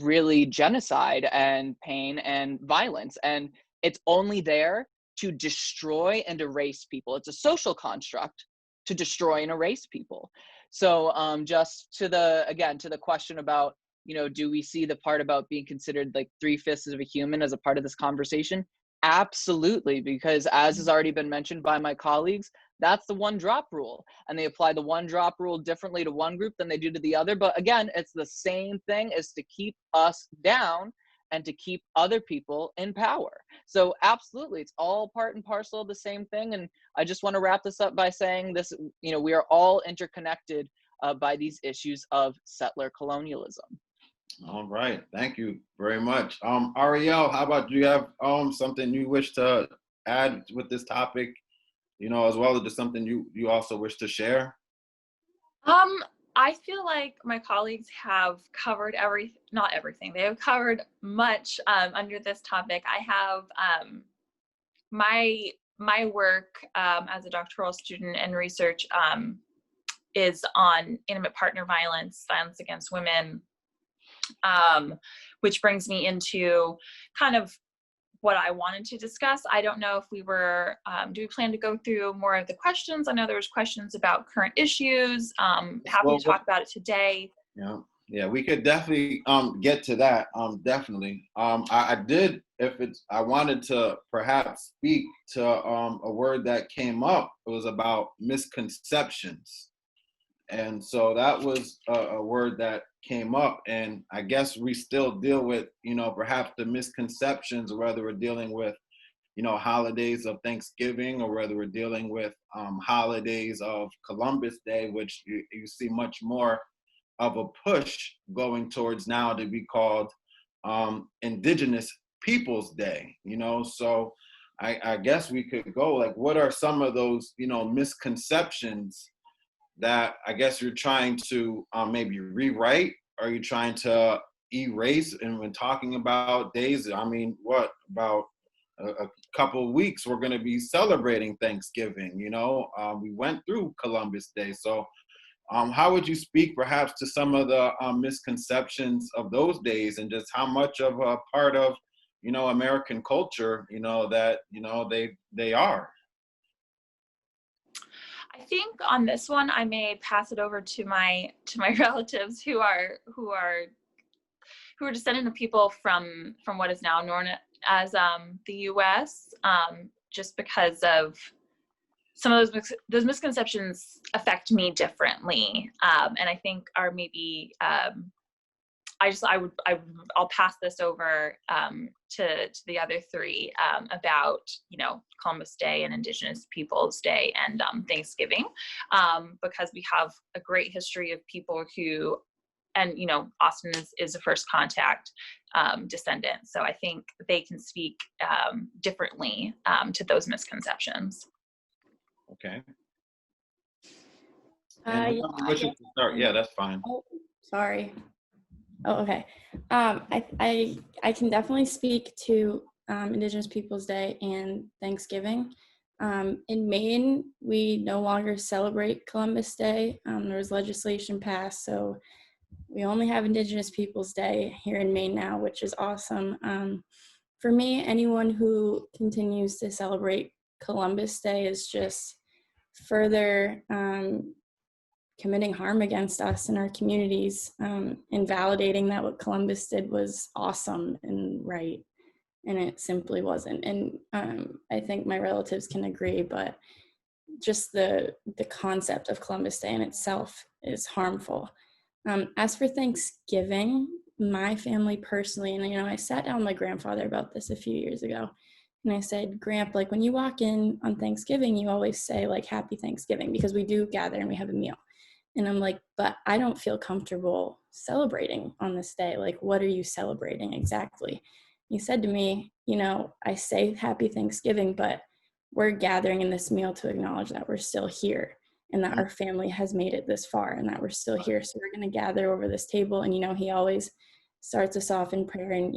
really genocide and pain and violence. And it's only there to destroy and erase people. It's a social construct to destroy and erase people. So just to the question about, you know, do we see the part about being considered like 3/5 of a human as a part of this conversation? Absolutely, because as has already been mentioned by my colleagues, that's the one drop rule. And they apply the one drop rule differently to one group than they do to the other. But again, it's the same thing, is to keep us down and to keep other people in power. So absolutely, it's all part and parcel of the same thing. And I just want to wrap this up by saying this, you know, we are all interconnected by these issues of settler colonialism. All right, thank you very much. Ariel, how about you have something you wish to add with this topic, you know, as well as just something you also wish to share? I feel like my colleagues have covered not everything. They have covered much under this topic. I have my work as a doctoral student and research is on intimate partner violence, violence against women, which brings me into kind of what I wanted to discuss. I don't know if we were, do we plan to go through more of the questions? I know there was questions about current issues. Happy to talk about it today. Yeah, we could definitely get to that. Definitely. I wanted to perhaps speak to a word that came up. It was about misconceptions. And so that was a word that came up, and I guess we still deal with, you know, perhaps the misconceptions, whether we're dealing with, you know, holidays of Thanksgiving or whether we're dealing with holidays of Columbus Day, which you see much more of a push going towards now to be called Indigenous Peoples Day, you know. So I guess we could go like, what are some of those, you know, misconceptions that I guess you're trying to maybe rewrite? Are you trying to erase? And when talking about days, I mean, what about a couple of weeks, we're going to be celebrating Thanksgiving, you know? We went through Columbus Day. So how would you speak perhaps to some of the misconceptions of those days, and just how much of a part of, you know, American culture, you know, that, you know, they are? I think on this one, I may pass it over to my relatives who are descendant of people from what is now known as the U.S. Just because of some of those misconceptions affect me differently, and I think are maybe I'll pass this over to the other three about, you know, Columbus Day and Indigenous Peoples Day and Thanksgiving, because we have a great history of people who, and, you know, Austin is a first contact descendant, so I think they can speak differently to those misconceptions. Okay. Yeah, Yeah, that's fine. Oh, sorry. Oh, okay. I can definitely speak to Indigenous Peoples Day and Thanksgiving. In Maine, we no longer celebrate Columbus Day. There was legislation passed, so we only have Indigenous Peoples Day here in Maine now, which is awesome. For me, anyone who continues to celebrate Columbus Day is just further committing harm against us and our communities, and validating that what Columbus did was awesome and right. and it simply wasn't. And I think my relatives can agree, but just the concept of Columbus Day in itself is harmful. As for Thanksgiving, my family personally, and I sat down with my grandfather about this a few years ago, and I said, Gramp, like when you walk in on Thanksgiving, you always say like Happy Thanksgiving, because we do gather and we have a meal. And I'm like, but I don't feel comfortable celebrating on this day. Like, what are you celebrating exactly? He said to me, I say Happy Thanksgiving, but we're gathering in this meal to acknowledge that we're still here and that our family has made it this far and that we're still here. So we're going to gather over this table. And, he always starts us off in prayer, and,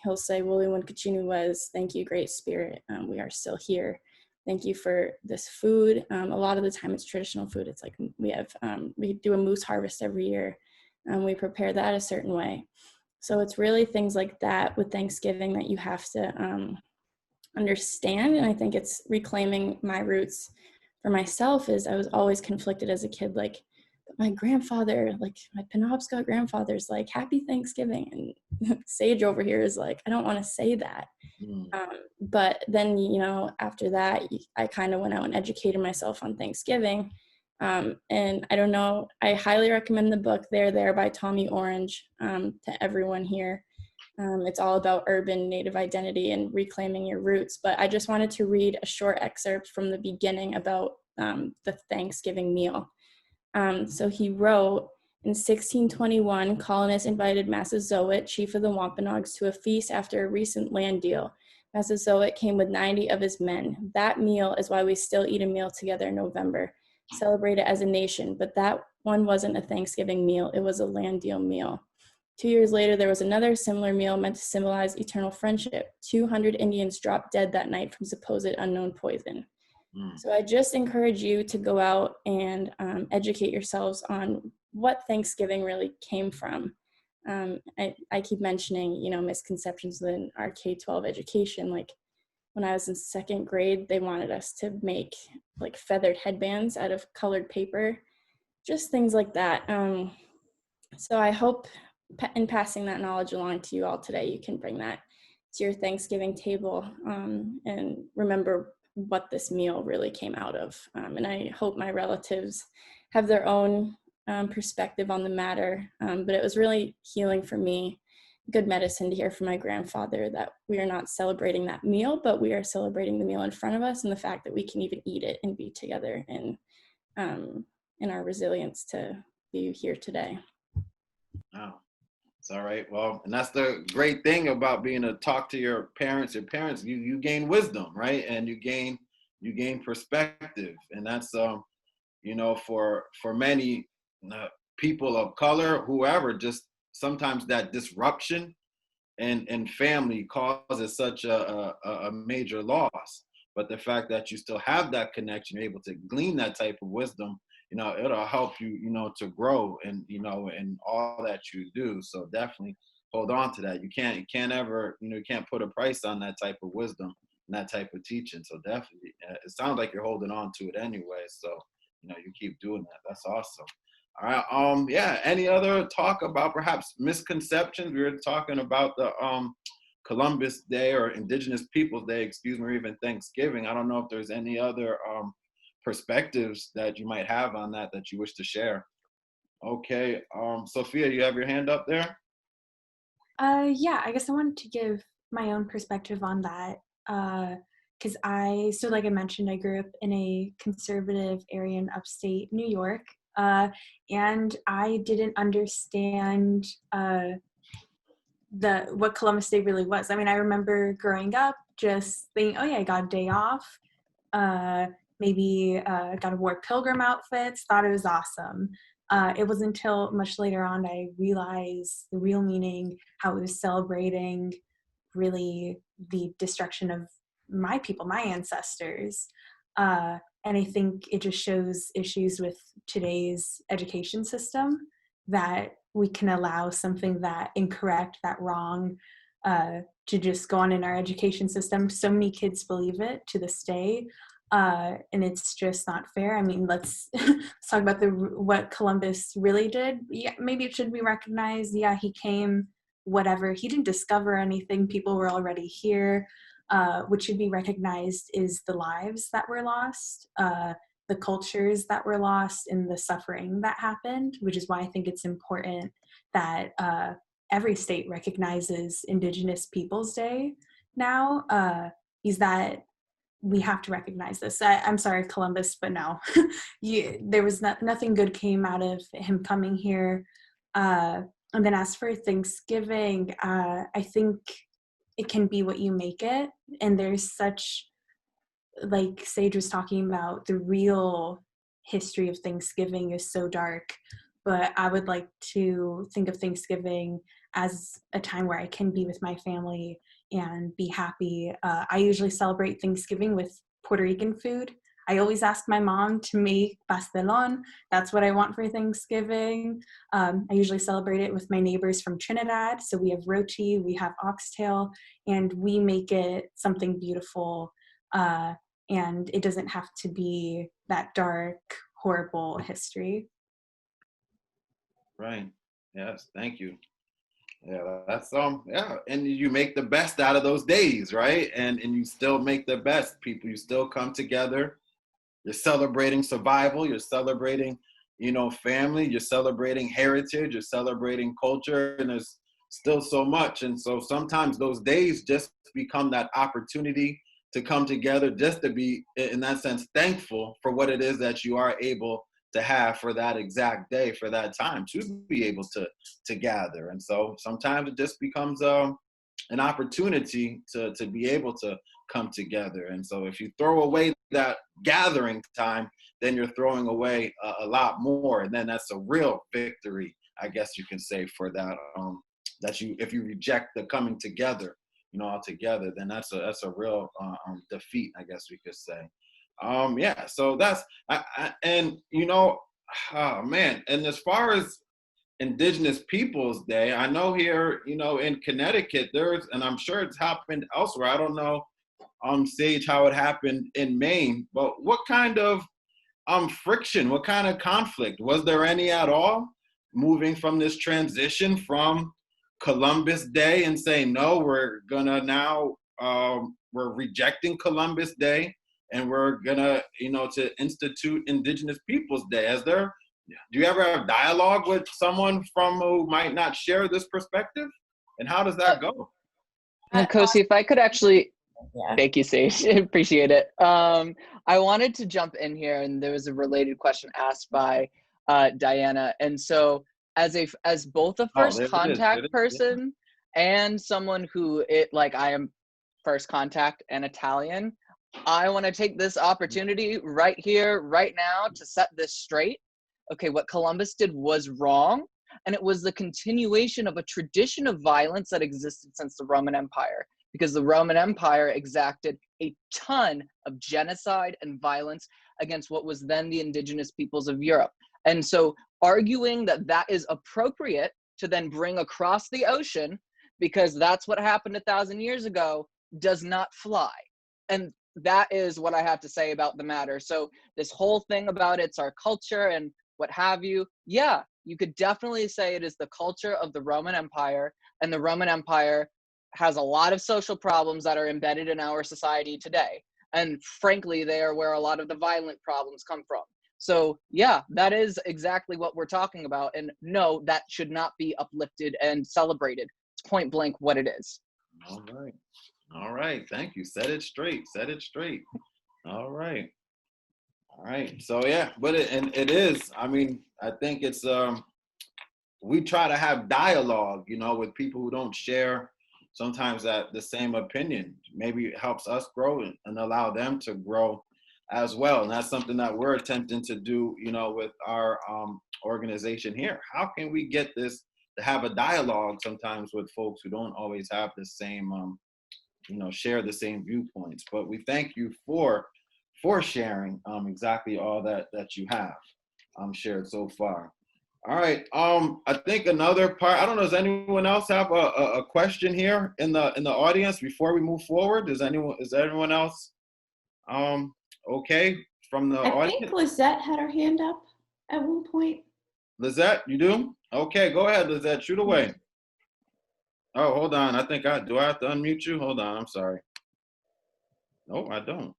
he'll say, Wuli Winkachinu was, thank you, Great Spirit. We are still here. Thank you for this food. A lot of the time it's traditional food. It's like we do a moose harvest every year. We prepare that a certain way. So it's really things like that with Thanksgiving that you have to understand. And I think it's reclaiming my roots for myself. Is I was always conflicted as a kid, like my grandfather, like my Penobscot grandfather's like Happy Thanksgiving, and Sage over here is like, I don't want to say that. But then, after that, I kind of went out and educated myself on Thanksgiving. And I don't know, I highly recommend the book There by Tommy Orange to everyone here. It's all about urban Native identity and reclaiming your roots. But I just wanted to read a short excerpt from the beginning about the Thanksgiving meal. So he wrote, in 1621, colonists invited Massasoit, chief of the Wampanoags, to a feast after a recent land deal. Massasoit came with 90 of his men. That meal is why we still eat a meal together in November, celebrate it as a nation. But that one wasn't a Thanksgiving meal. It was a land deal meal. 2 years later, there was another similar meal meant to symbolize eternal friendship. 200 Indians dropped dead that night from supposed unknown poison. So I just encourage you to go out and educate yourselves on what Thanksgiving really came from. I keep mentioning, misconceptions in our K-12 education. Like when I was in second grade, they wanted us to make like feathered headbands out of colored paper, just things like that. So I hope in passing that knowledge along to you all today, you can bring that to your Thanksgiving table and remember what this meal really came out of. And I hope my relatives have their own perspective on the matter. But it was really healing for me, good medicine to hear from my grandfather that we are not celebrating that meal, but we are celebrating the meal in front of us and the fact that we can even eat it and be together and in our resilience to be here today. Oh, it's all right. Well, and that's the great thing about being to talk to your parents. You gain wisdom, right? And you gain perspective, and that's for many people of color, whoever, just sometimes that disruption and family causes such a major loss. But the fact that you still have that connection, you're able to glean that type of wisdom, it'll help you, to grow and, in all that you do. So definitely hold on to that. You can't ever, you can't put a price on that type of wisdom and that type of teaching. So definitely, it sounds like you're holding on to it anyway. So, you keep doing that. That's awesome. All right. Yeah. Any other talk about perhaps misconceptions? We were talking about the Columbus Day or Indigenous Peoples Day, or even Thanksgiving. I don't know if there's any other perspectives that you might have on that you wish to share. Okay. Sophia, you have your hand up there? Yeah, I guess I wanted to give my own perspective on that. Because like I mentioned, I grew up in a conservative area in upstate New York. And I didn't understand what Columbus Day really was. I mean, I remember growing up just thinking, oh yeah, I got a day off. Maybe got to wear pilgrim outfits, thought it was awesome. It wasn't until much later on I realized the real meaning, how it was celebrating really the destruction of my people, my ancestors. And I think it just shows issues with today's education system, that we can allow something that incorrect, that wrong, to just go on in our education system. So many kids believe it to this day, and it's just not fair. I mean, let's talk about what Columbus really did. Yeah, maybe it should be recognized. Yeah, he came whatever. He didn't discover anything. People were already here. What should be recognized is the lives that were lost, the cultures that were lost, and the suffering that happened, which is why I think it's important that every state recognizes Indigenous Peoples Day now, is that we have to recognize this. I'm sorry, Columbus, but no, there was nothing good came out of him coming here. And then as for Thanksgiving, I think it can be what you make it. And there's such, like Sage was talking about, the real history of Thanksgiving is so dark. But I would like to think of Thanksgiving as a time where I can be with my family and be happy. I usually celebrate Thanksgiving with Puerto Rican food. I always ask my mom to make pastelón. That's what I want for Thanksgiving. I usually celebrate it with my neighbors from Trinidad. So we have roti, we have oxtail, and we make it something beautiful. And it doesn't have to be that dark, horrible history. Right. Yes. Thank you. Yeah, that's yeah, and you make the best out of those days, right? And you still make the best. People, you still come together. You're celebrating survival. You're celebrating, family. You're celebrating heritage. You're celebrating culture, and there's still so much. And so sometimes those days just become that opportunity to come together, just to be, in that sense, thankful for what it is that you are able to have for that exact day, for that time, to be able to gather. And so sometimes it just becomes an opportunity to be able to come together. And so if you throw away that gathering time, then you're throwing away a lot more. And then that's a real victory, I guess you can say, for that, if you reject the coming together, altogether, then that's a real defeat, I guess we could say. Yeah, so that's, and oh man, and as far as Indigenous Peoples Day, I know here, in Connecticut, and I'm sure it's happened elsewhere. I don't know, Sage, how it happened in Maine, but what kind of friction, what kind of conflict, was there any at all, moving from this transition from Columbus Day and saying, no, we're gonna now, we're rejecting Columbus Day, and we're gonna, to institute Indigenous Peoples Day? Do you ever have dialogue with someone who might not share this perspective? And how does that go? Kosi, if I could actually, Yeah. thank you, Sage, appreciate it. I wanted to jump in here, and there was a related question asked by Diana. And so as both a first contact person and someone who I am first contact and Italian, I want to take this opportunity right here, right now, to set this straight. Okay, what Columbus did was wrong, and it was the continuation of a tradition of violence that existed since the Roman Empire, because the Roman Empire exacted a ton of genocide and violence against what was then the indigenous peoples of Europe. And so arguing that that is appropriate to then bring across the ocean, because that's what happened 1,000 years ago, does not fly. And that is what I have to say about the matter. So this whole thing about it's our culture and what have you, yeah, you could definitely say it is the culture of the Roman Empire, and the Roman Empire has a lot of social problems that are embedded in our society today. And frankly, they are where a lot of the violent problems come from. So yeah, that is exactly what we're talking about. And no, that should not be uplifted and celebrated. It's point blank what it is. All right. Thank you. Set it straight. All right. So yeah, but it is, I mean, I think it's, we try to have dialogue, with people who don't share sometimes the same opinion. Maybe it helps us grow and allow them to grow as well. And that's something that we're attempting to do, with our organization here. How can we get this to have a dialogue sometimes with folks who don't always have the same, share the same viewpoints? But we thank you for sharing exactly all that you have shared so far. All right. I think another part, I don't know, does anyone else have a question here in the audience before we move forward? Is anyone else okay from the audience? I think Lizette had her hand up at one point. Lizette, you do? Okay, go ahead, Lizette, shoot away. Oh, hold on. I think do I have to unmute you? Hold on. I'm sorry. No, I don't.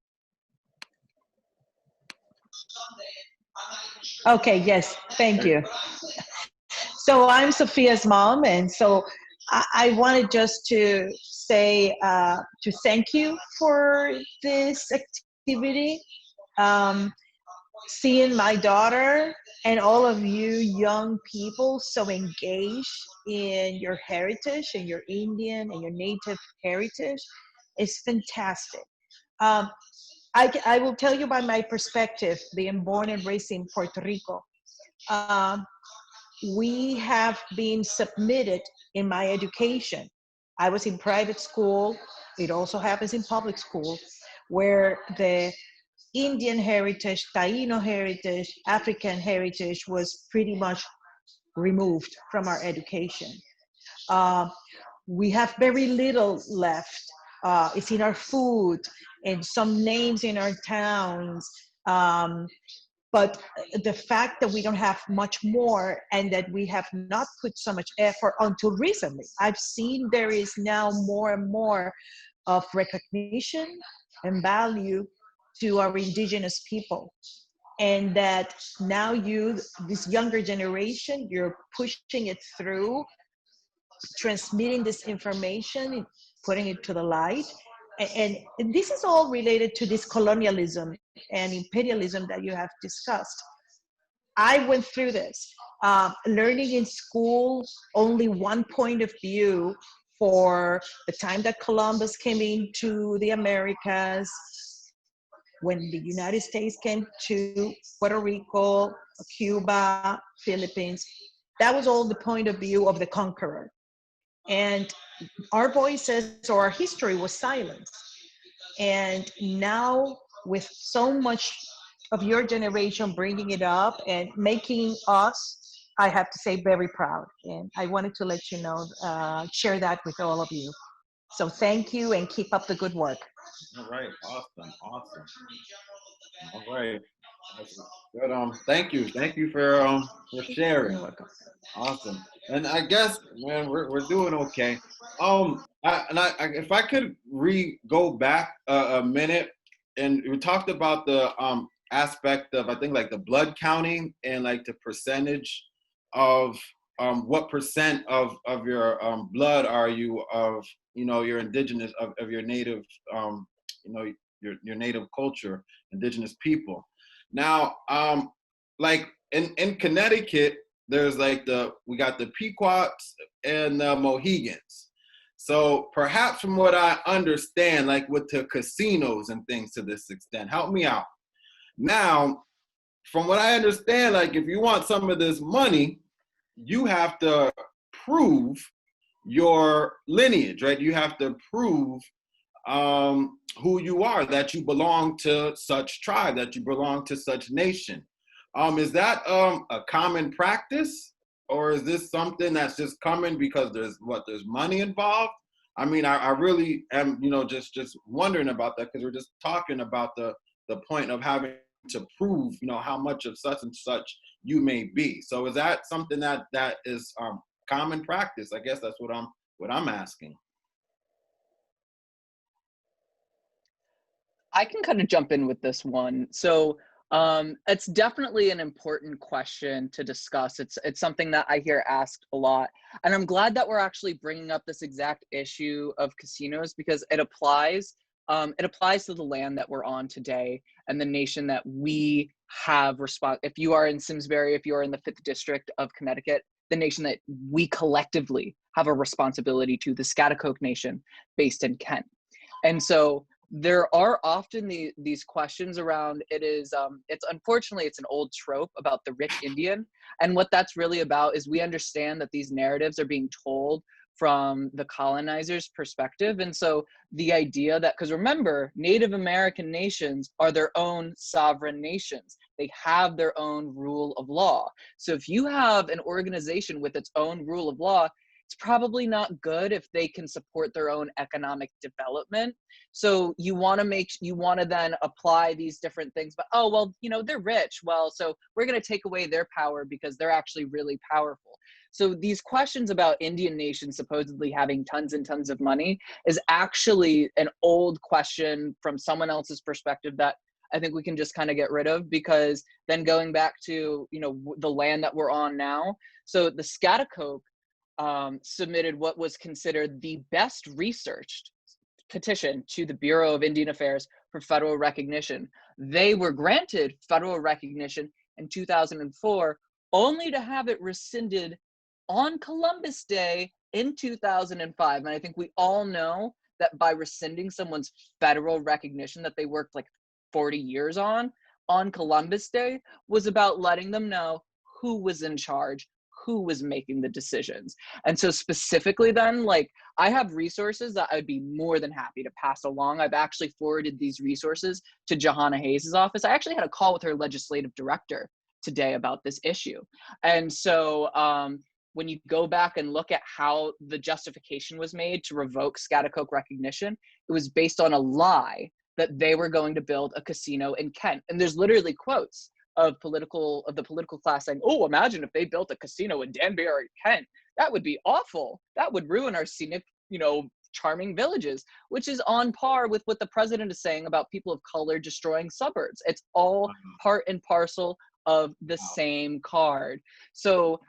Okay, yes, thank you. So I'm Sophia's mom, and so I wanted just to say to thank you for this activity. Seeing my daughter and all of you young people so engaged in your heritage and your Indian and your native heritage is fantastic. Um, I will tell you by my perspective, being born and raised in Puerto Rico. Um, we have been submitted in my education. I was in private school. It also happens in public school, where the Indian heritage, Taino heritage, African heritage was pretty much removed from our education. Uh, we have very little left. It's in our food and some names in our towns. But the fact that we don't have much more and that we have not put so much effort until recently, I've seen there is now more and more of recognition and value to our indigenous people. And that now this younger generation, you're pushing it through, transmitting this information, putting it to the light. And this is all related to this colonialism and imperialism that you have discussed. I went through this, learning in school only one point of view for the time that Columbus came into the Americas, when the United States came to Puerto Rico, Cuba, Philippines. That was all the point of view of the conqueror. And our voices or our history was silenced. And now, with so much of your generation bringing it up and making us, I have to say, very proud. And I wanted to let you know, share that with all of you. So thank you and keep up the good work. All right. Awesome. Awesome. All right. Good. Thank you. Thank you for sharing. You're welcome. Awesome. And I guess, man, we're doing okay. If I could go back a minute, and we talked about the aspect of, I think, like the blood counting and like the percentage of what percent of your blood are you of, your indigenous, of your native, your native culture, indigenous people. Now, like in Connecticut, there's like we got the Pequots and the Mohegans. So perhaps from what I understand, like with the casinos and things to this extent, help me out. Now, from what I understand, like if you want some of this money, you have to prove your lineage, right? You have to prove who you are, that you belong to such tribe, that you belong to such nation. Is that a common practice, or is this something that's just coming because there's money involved? I mean, I really am, just wondering about that, because we're just talking about the point of having to prove, how much of such and such you may be. So is that something that is common practice? I guess that's what I'm asking. I can kind of jump in with this one. So it's definitely an important question to discuss. It's something that I hear asked a lot. And I'm glad that we're actually bringing up this exact issue of casinos, because it applies to the land that we're on today and the nation that we have if you are in Simsbury, if you are in the 5th District of Connecticut, the nation that we collectively have a responsibility to, the Schaghticoke Nation based in Kent. And so there are often these questions around, it's unfortunately, it's an old trope about the rich Indian. And what that's really about is we understand that these narratives are being told from the colonizer's perspective. And so the idea that, because remember, Native American nations are their own sovereign nations. They have their own rule of law. So if you have an organization with its own rule of law, it's probably not good if they can support their own economic development. So you want to then apply these different things, but, oh, well, they're rich. Well, so we're going to take away their power because they're actually really powerful. So these questions about Indian nations supposedly having tons and tons of money is actually an old question from someone else's perspective that I think we can just kind of get rid of, because then going back to, you know, the land that we're on now. So the Schaghticoke submitted what was considered the best researched petition to the Bureau of Indian Affairs for federal recognition. They were granted federal recognition in 2004, only to have it rescinded on Columbus Day in 2005. And I think we all know that by rescinding someone's federal recognition that they worked like 40 years on Columbus Day was about letting them know who was in charge, who was making the decisions. And so specifically then, like, I have resources that I'd be more than happy to pass along. I've actually forwarded these resources to Johanna Hayes' office. I actually had a call with her legislative director today about this issue. And so when you go back and look at how the justification was made to revoke Schaghticoke recognition, it was based on a lie that they were going to build a casino in Kent. And there's literally quotes of the political class saying, oh, imagine if they built a casino in Danbury, Kent. That would be awful. That would ruin our scenic, you know, charming villages, which is on par with what the president is saying about people of color destroying suburbs. It's all part and parcel of the same card. So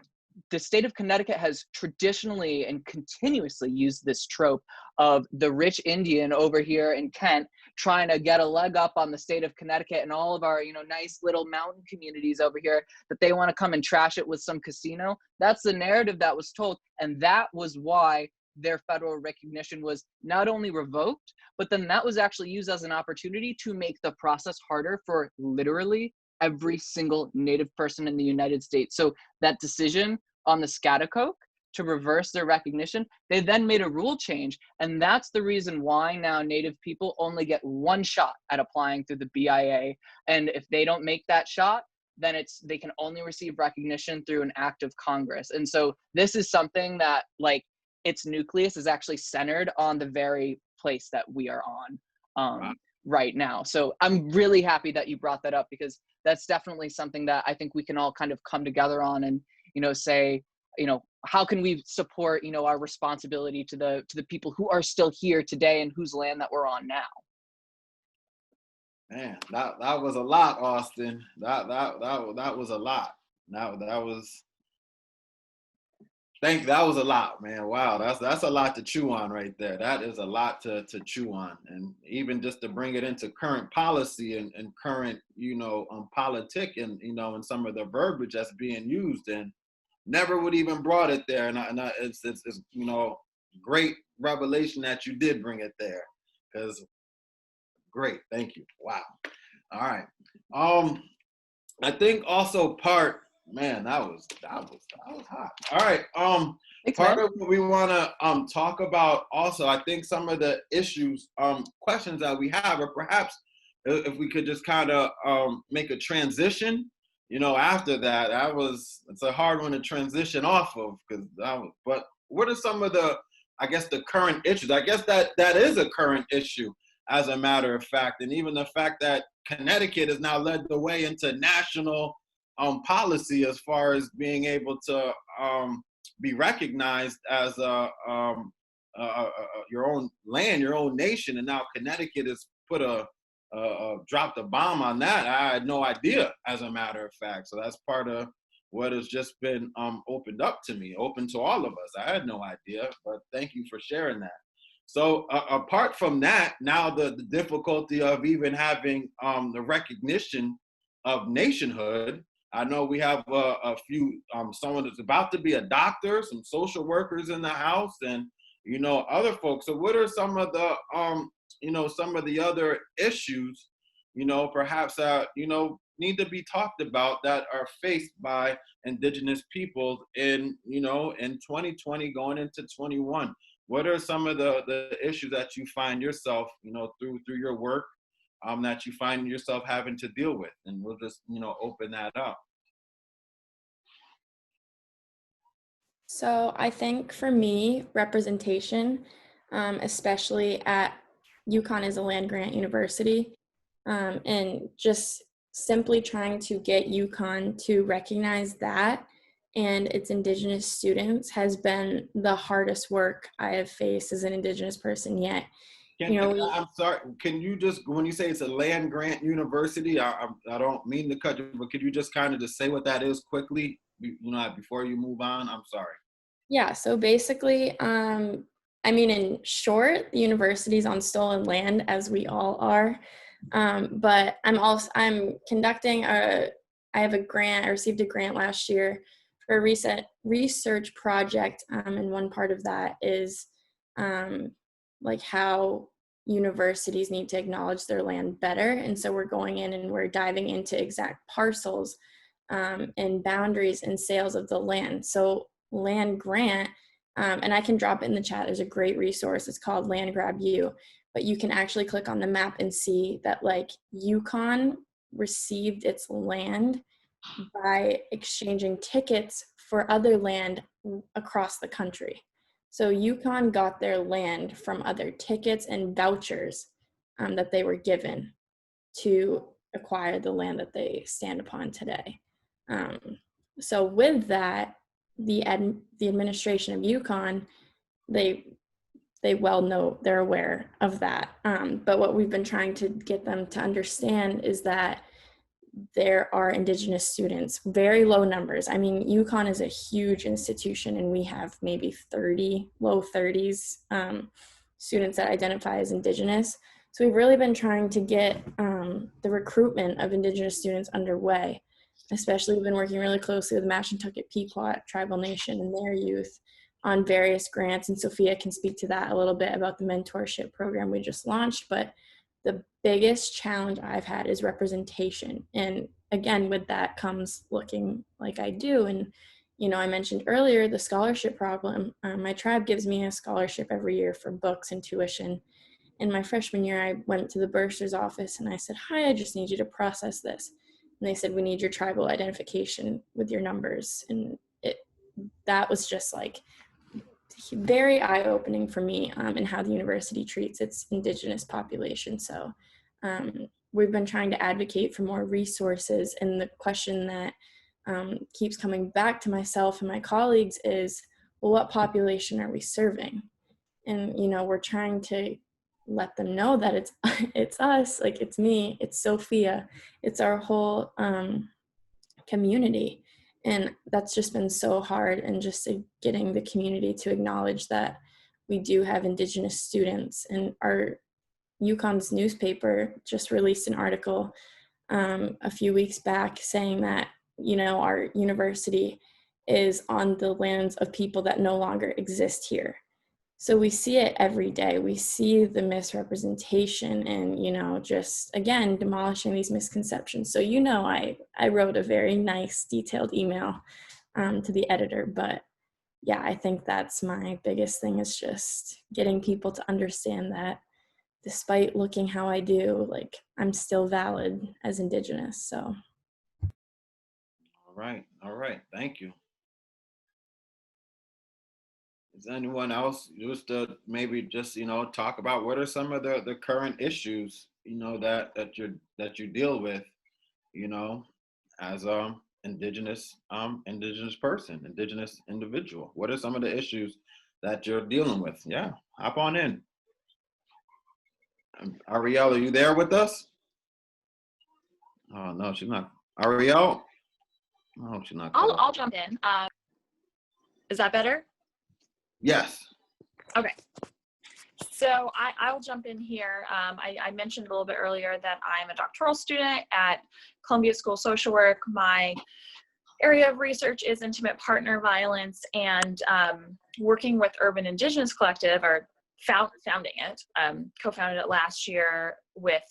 the state of Connecticut has traditionally and continuously used this trope of the rich Indian over here in Kent trying to get a leg up on the state of Connecticut and all of our, you know, nice little mountain communities over here, that they want to come and trash it with some casino. That's the narrative that was told. And that was why their federal recognition was not only revoked, but then that was actually used as an opportunity to make the process harder for literally every single Native person in the United States. So that decision on the Schaghticoke to reverse their recognition, they then made a rule change. And that's the reason why now Native people only get one shot at applying through the BIA. And if they don't make that shot, then they can only receive recognition through an act of Congress. And so this is something that, like, its nucleus is actually centered on the very place that we are on right now. So I'm really happy that you brought that up, because that's definitely something that I think we can all kind of come together on and, you know, say, you know, how can we support, you know, our responsibility to the people who are still here today and whose land that we're on now. Man, that was a lot, Austin. That was a lot. That was a lot, man. Wow, that's a lot to chew on right there. That is a lot to chew on, and even just to bring it into current policy and current, you know, politic, and, you know, and some of the verbiage that's being used, and never would even brought it there. And it's you know, great revelation that you did bring it there, because great, thank you. Wow. All right. I think also man, that was hot. All right. Part of what we want to talk about also, I think some of the issues, questions that we have, or perhaps if we could just kind of make a transition, you know, after that. It's a hard one to transition off of, but what are some of the, I guess, the current issues? I guess that is a current issue, as a matter of fact, and even the fact that Connecticut has now led the way into national policy as far as being able to be recognized as your own land, your own nation, and now Connecticut has put dropped a bomb on that. I had no idea, as a matter of fact. So that's part of what has just been opened up to me, open to all of us. I had no idea, but thank you for sharing that. So apart from that, now the difficulty of even having the recognition of nationhood. I know we have a few, someone that's about to be a doctor, some social workers in the house, and, you know, other folks. So what are some of the, you know, some of the other issues, you know, perhaps that, you know, need to be talked about that are faced by Indigenous peoples in, you know, in 2020 going into 21? What are some of the issues that you find yourself, you know, through your work, that you find yourself having to deal with? And we'll just, you know, open that up. So I think for me, representation, especially at UConn is a land-grant university, and just simply trying to get UConn to recognize that and its Indigenous students has been the hardest work I have faced as an Indigenous person yet. I'm sorry, can you just, when you say it's a land grant university, I don't mean to cut you, but could you just kind of just say what that is quickly, before you move on? I'm sorry. Yeah, so basically, in short, the university's on stolen land, as we all are. But I'm conducting I received a grant last year for a recent research project, and one part of that is like how universities need to acknowledge their land better. And so we're going in and we're diving into exact parcels and boundaries and sales of the land. So land grant, and I can drop it in the chat. There's a great resource. It's called Land Grab You, but you can actually click on the map and see that like Yukon received its land by exchanging tickets for other land across the country. So Yukon got their land from other tickets and vouchers that they were given to acquire the land that they stand upon today. So with that, the administration of Yukon, they well know, they're aware of that. But what we've been trying to get them to understand is that there are Indigenous students, very low numbers. I mean, Yukon is a huge institution and we have maybe 30, low 30s students that identify as Indigenous. So we've really been trying to get the recruitment of Indigenous students underway. Especially, we've been working really closely with the Mashantucket Pequot Tribal Nation and their youth on various grants. And Sophia can speak to that a little bit about the mentorship program we just launched. But the biggest challenge I've had is representation. And again, with that comes looking like I do. And, I mentioned earlier the scholarship problem. My tribe gives me a scholarship every year for books and tuition. In my freshman year, I went to the bursar's office and I said, "Hi, I just need you to process this." And they said, "We need your tribal identification with your numbers." And that was just like very eye-opening for me in how the university treats its Indigenous population. So we've been trying to advocate for more resources. And the question that keeps coming back to myself and my colleagues is, well, what population are we serving? And, we're trying to let them know that it's us, like it's me, it's Sophia, it's our whole community. And that's just been so hard, and just getting the community to acknowledge that we do have Indigenous students. And our Yukon's newspaper just released an article a few weeks back saying that, our university is on the lands of people that no longer exist here. So we see it every day. We see the misrepresentation and, just, again, demolishing these misconceptions. So, I wrote a very nice detailed email to the editor, but yeah, I think that's my biggest thing, is just getting people to understand that despite looking how I do, like, I'm still valid as Indigenous, so. All right, thank you. Is anyone else just to maybe just talk about what are some of the current issues that you deal with as a Indigenous person, Indigenous individual? What are some of the issues that you're dealing with? Yeah, hop on in. Ariel, are you there with us? Oh no, she's not. Ariel? No, she's not. I'll jump in. Is that better? Yes. Okay. So I'll jump in here. I mentioned a little bit earlier that I'm a doctoral student at Columbia School of Social Work. My area of research is intimate partner violence, and working with Urban Indigenous Collective, or founding it, co-founded it last year with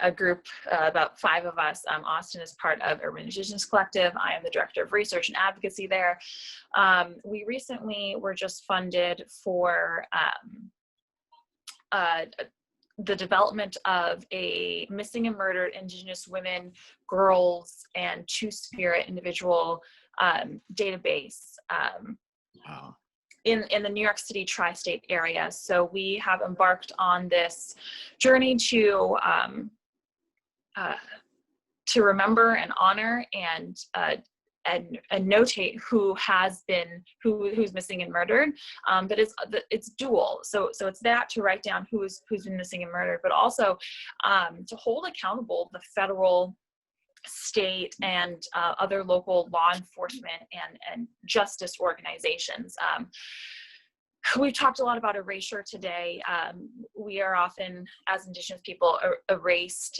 a group, about 5 of us. Austin is part of Urban Indigenous Collective. I am the director of research and advocacy there. We recently were just funded for the development of a missing and murdered Indigenous women, girls, and Two-Spirit individual database. Wow. In the New York City tri-state area. So we have embarked on this journey to remember and honor and notate who has been, who's missing and murdered, but it's dual. So it's that, to write down who's been missing and murdered, but also to hold accountable the federal, state, and other local law enforcement and justice organizations. We've talked a lot about erasure today. We are often, as Indigenous people, erased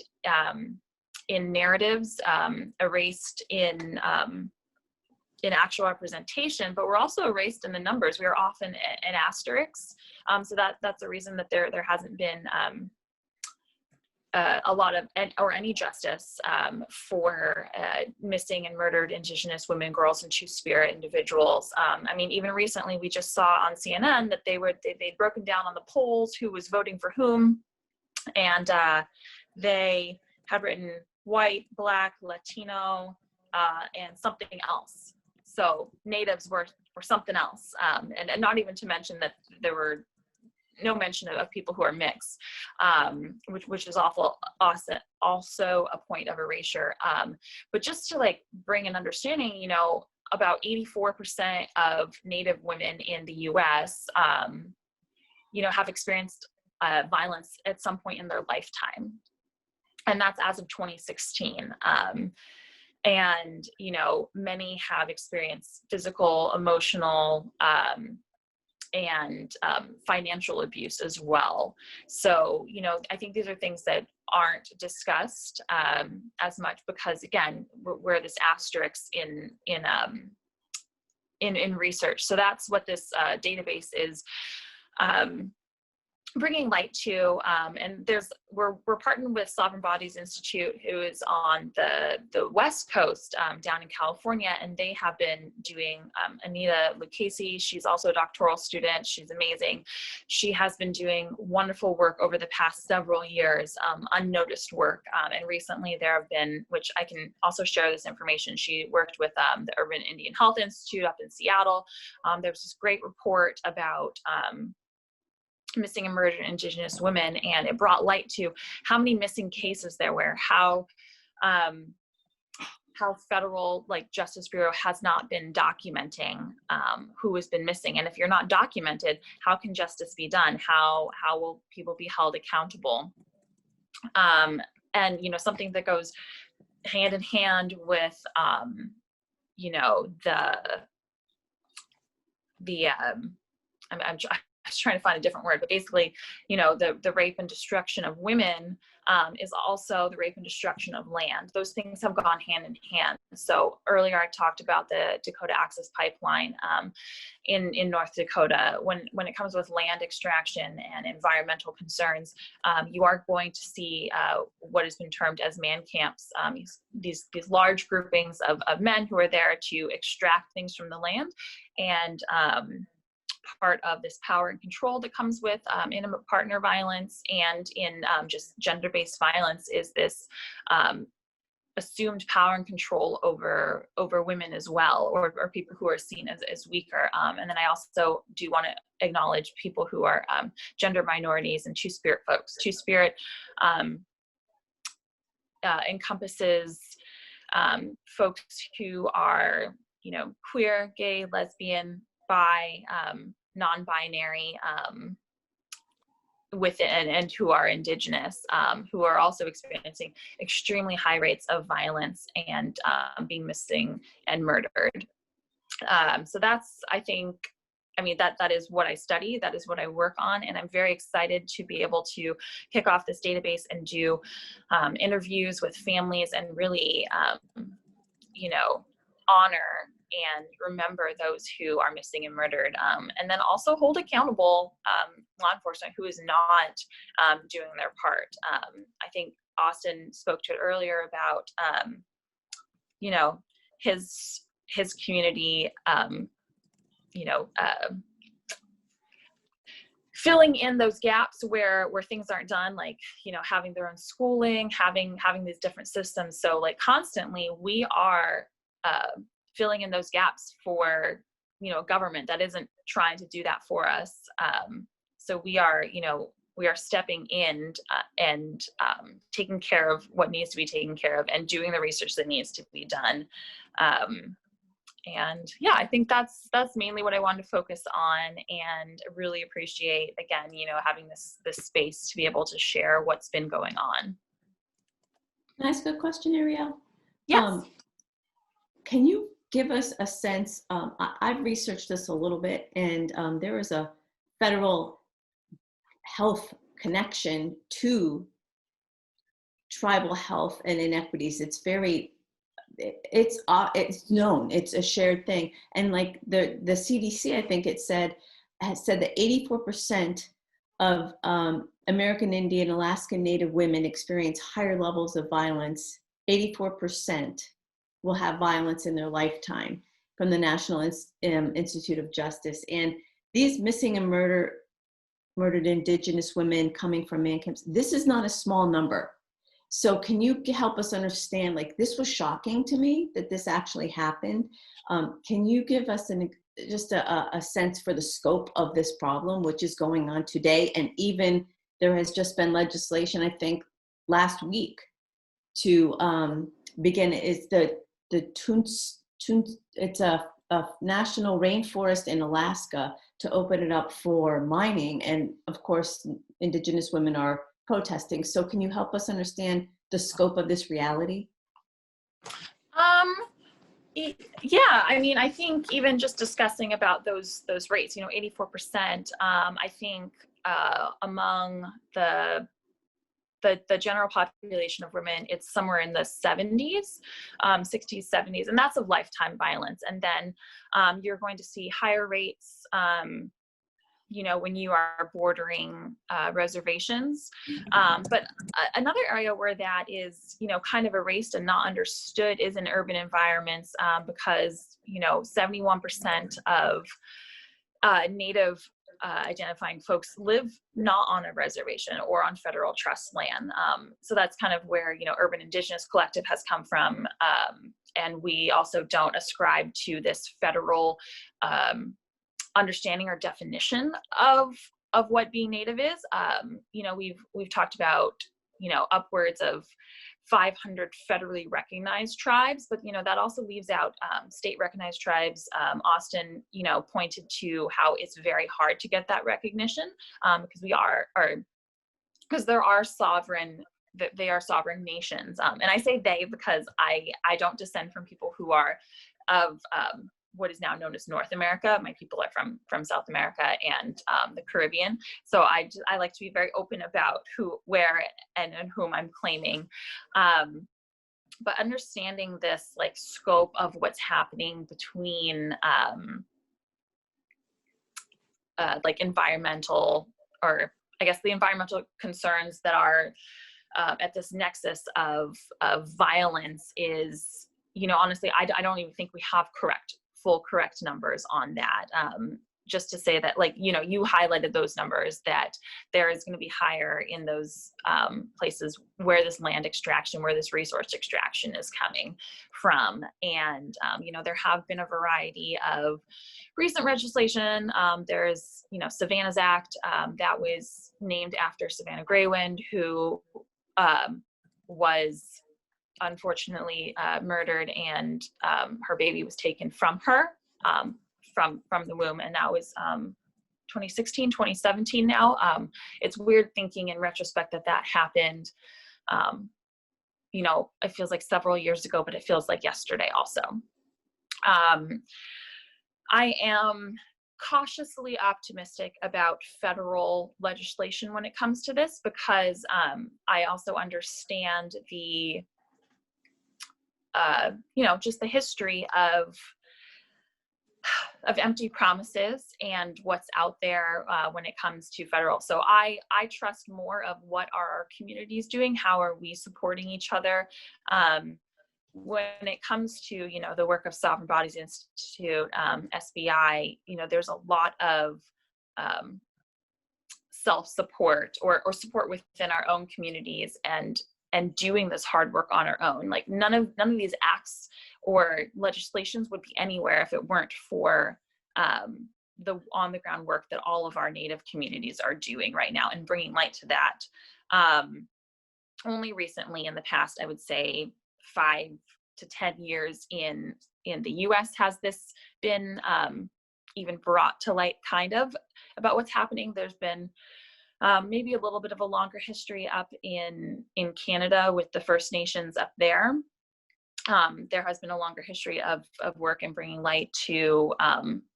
in narratives, erased in actual representation, but we're also erased in the numbers. We are often an asterisk. So that's the reason that there hasn't been a lot of or any justice for missing and murdered Indigenous women, girls, and Two-Spirit individuals. I mean, even recently, we just saw on CNN that they'd broken down on the polls who was voting for whom, and they had written white, Black, Latino, and something else. So natives were something else, and not even to mention that there were no mention of people who are mixed, which is also a point of erasure. But just to like bring an understanding, you know, about 84% of Native women in the U.S., you know, have experienced violence at some point in their lifetime, and that's as of 2016. And you know, many have experienced physical, emotional, and financial abuse as well. So, you know, I think these are things that aren't discussed as much because, again, we're this asterisk in research. So that's what this database is bringing light to, and we're partnered with Sovereign Bodies Institute, who is on the West Coast down in California, and they have been doing, Anita Lucchese, she's also a doctoral student, she's amazing. She has been doing wonderful work over the past several years, unnoticed work, and recently there have been, which I can also share this information, she worked with the Urban Indian Health Institute up in Seattle. There was this great report about missing and murdered Indigenous women, and it brought light to how many missing cases there were, how federal Justice Bureau has not been documenting who has been missing, and if you're not documented, how can justice be done? How will people be held accountable? And you know, something that goes hand in hand with you know, I was trying to find a different word, but basically, you know, the rape and destruction of women is also the rape and destruction of land. Those things have gone hand in hand. So earlier I talked about the Dakota Access Pipeline in North Dakota. When it comes with land extraction and environmental concerns, you are going to see what has been termed as man camps, these large groupings of men who are there to extract things from the land. And part of this power and control that comes with intimate partner violence and in just gender-based violence is this assumed power and control over women as well, or people who are seen as weaker. And then I also do want to acknowledge people who are gender minorities and Two-Spirit folks. Two-Spirit encompasses folks who are, you know, queer, gay, lesbian, bi, non-binary, within, and who are Indigenous, who are also experiencing extremely high rates of violence and being missing and murdered. So that's, I think, I mean, that is what I study, that is what I work on, and I'm very excited to be able to kick off this database and do interviews with families and really, you know, honor and remember those who are missing and murdered, and then also hold accountable law enforcement who is not doing their part. I think Austin spoke to it earlier about, you know, his community, you know, filling in those gaps where things aren't done, like, you know, having their own schooling, having these different systems. So like constantly we are filling in those gaps for, you know, government that isn't trying to do that for us. So we are, you know, we are stepping in and taking care of what needs to be taken care of and doing the research that needs to be done. And yeah, I think that's mainly what I wanted to focus on, and I really appreciate, again, having this space to be able to share what's been going on. Can I ask a question, Ariel? Yes. Can you give us a sense? I've researched this a little bit, and there is a federal health connection to tribal health and inequities. It's known, it's a shared thing. And like the CDC, I think has said that 84% of American Indian, Alaskan Native women experience higher levels of violence. 84% will have violence in their lifetime, from the National Institute of Justice. And these missing and murdered Indigenous women coming from man camps, this is not a small number. So can you help us understand, like, this was shocking to me that this actually happened. Can you give us just a sense for the scope of this problem, which is going on today? And even there has just been legislation, I think, last week to begin, it's it's a national rainforest in Alaska, to open it up for mining. And of course, Indigenous women are protesting. So can you help us understand the scope of this reality? Yeah, I mean, I think even just discussing about those rates, 84%, I think among the general population of women, it's somewhere in the 70s, 60s, 70s, and that's of lifetime violence. And then you're going to see higher rates, when you are bordering reservations. But another area where that is, kind of erased and not understood is in urban environments, because, 71% of Native identifying folks live not on a reservation or on federal trust land. So that's kind of where, Urban Indigenous Collective has come from. And we also don't ascribe to this federal understanding or definition of what being Native is. We've talked about, upwards of 500 federally recognized tribes, but that also leaves out state recognized tribes. Austin, pointed to how it's very hard to get that recognition, because there are sovereign, that they are sovereign nations. And I say they because I don't descend from people who are of what is now known as North America. My people are from South America and the Caribbean. So I like to be very open about who, where, and whom I'm claiming. But understanding this, like, scope of what's happening between like environmental, or I guess the environmental concerns that are at this nexus of violence is, honestly, I don't even think we have full correct numbers on that. Just to say that, like, you highlighted those numbers, that there is going to be higher in those places where this land extraction, where this resource extraction is coming from. And, there have been a variety of recent legislation. There's, Savannah's Act, that was named after Savannah Greywind, who was unfortunately murdered, and her baby was taken from her, from the womb, and that was 2016, 2017 now. It's weird thinking in retrospect that happened, it feels like several years ago, but it feels like yesterday also. I am cautiously optimistic about federal legislation when it comes to this, because I also understand the just the history of empty promises and what's out there when it comes to federal. So I trust more of what are our communities doing, how are we supporting each other. When it comes to, the work of Sovereign Bodies Institute, SBI, there's a lot of self-support or support within our own communities, and doing this hard work on our own. Like, none of these acts or legislations would be anywhere if it weren't for the on the ground work that all of our Native communities are doing right now, and bringing light to that. Only recently, in the past, I would say 5 to 10 years in in the US has this been even brought to light kind of about what's happening. There's been maybe a little bit of a longer history up in Canada with the First Nations up there. There has been a longer history of work and bringing light to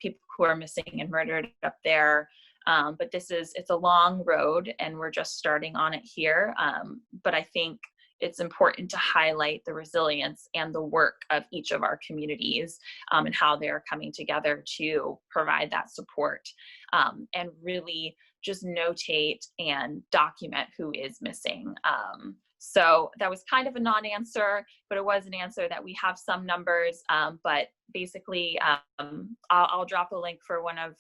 people who are missing and murdered up there. But it's a long road and we're just starting on it here. But I think it's important to highlight the resilience and the work of each of our communities and how they're coming together to provide that support and really just notate and document who is missing. So that was kind of a non-answer, but it was an answer that we have some numbers, but basically I'll drop a link for one of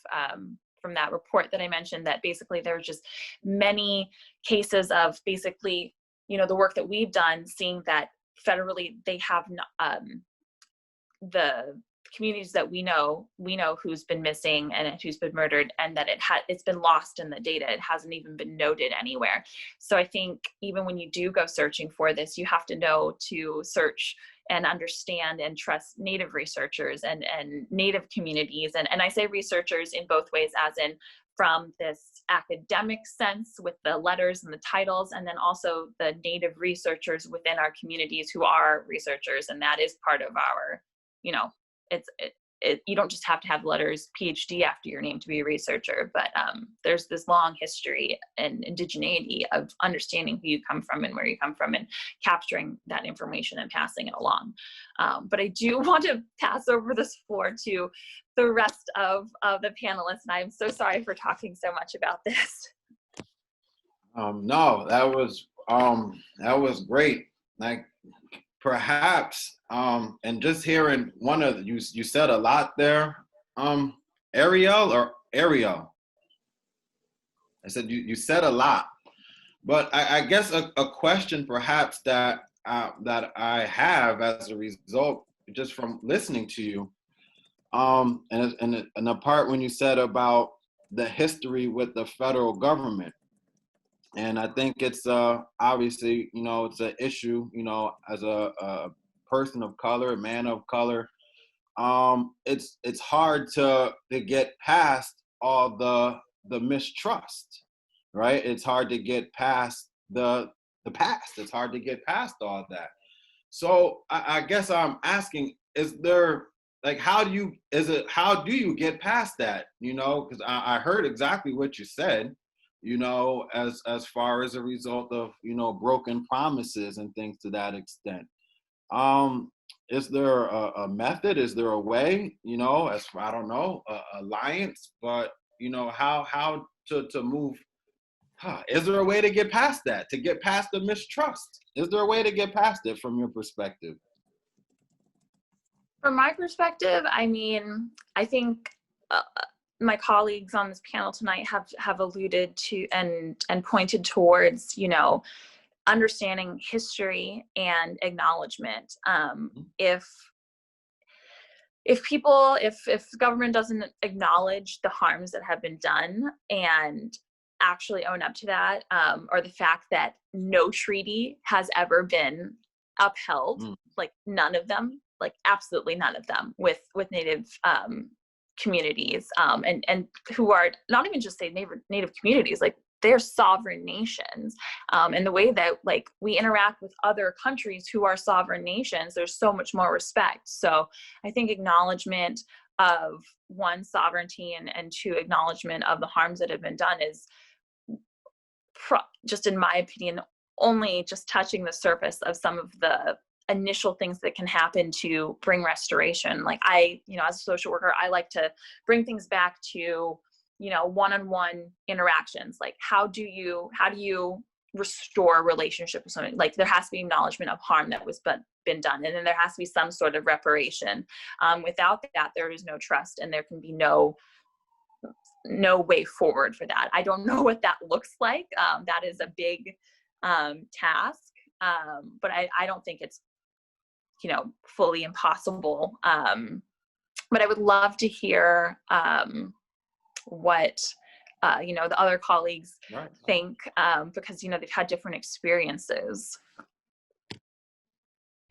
from that report that I mentioned, that basically there were just many cases of basically, you know, the work that we've done, seeing that federally they have the communities that we know who's been missing and who's been murdered, and that it's been lost in the data. It hasn't even been noted anywhere. So I think even when you do go searching for this, you have to know to search and understand and trust Native researchers and Native communities. And I say researchers in both ways, as in from this academic sense with the letters and the titles, and then also the Native researchers within our communities who are researchers. And that is part of our, you know, you don't just have to have letters PhD after your name to be a researcher, but there's this long history and indigeneity of understanding who you come from and where you come from and capturing that information and passing it along. But I do want to pass over this floor to the rest of the panelists, and I'm so sorry for talking so much about this. No, that was great. Like, perhaps, and just hearing one of you said a lot there, Ariel. I said you said a lot, but I guess a question perhaps that I have as a result just from listening to you, and the part when you said about the history with the federal government. And I think it's obviously, you know, it's an issue, you know, as a person of color, a man of color. It's hard to get past all the mistrust, right? It's hard to get past the past. It's hard to get past all that. So I guess I'm asking, is there, like, how do you get past that? You know, because I heard exactly what you said, you know, as far as a result of, you know, broken promises and things to that extent. Is there a method? Is there a way, you know, I don't know, alliance, but, you know, how to move? Is there a way to get past that, to get past the mistrust? Is there a way to get past it from your perspective? From my perspective, I mean, I think my colleagues on this panel tonight have alluded to and pointed towards, you know, understanding history and acknowledgement. If government doesn't acknowledge the harms that have been done and actually own up to that, or the fact that no treaty has ever been upheld, like none of them, like absolutely none of them with Native communities, and who are not even just say Native communities, like they're sovereign nations, and the way that like we interact with other countries who are sovereign nations, there's so much more respect. So I think acknowledgement of one, sovereignty, and two, acknowledgement of the harms that have been done is just in my opinion only just touching the surface of some of the initial things that can happen to bring restoration. Like I, you know, as a social worker, I like to bring things back to, you know, one-on-one interactions. Like how do you restore a relationship with something? Like there has to be acknowledgement of harm that was been done, and then there has to be some sort of reparation. Without that, there is no trust, and there can be no way forward for that. I don't know what that looks like. That is a big task, but I don't think it's, you know, fully impossible. But I would love to hear what you know, the other colleagues think, because, you know, they've had different experiences.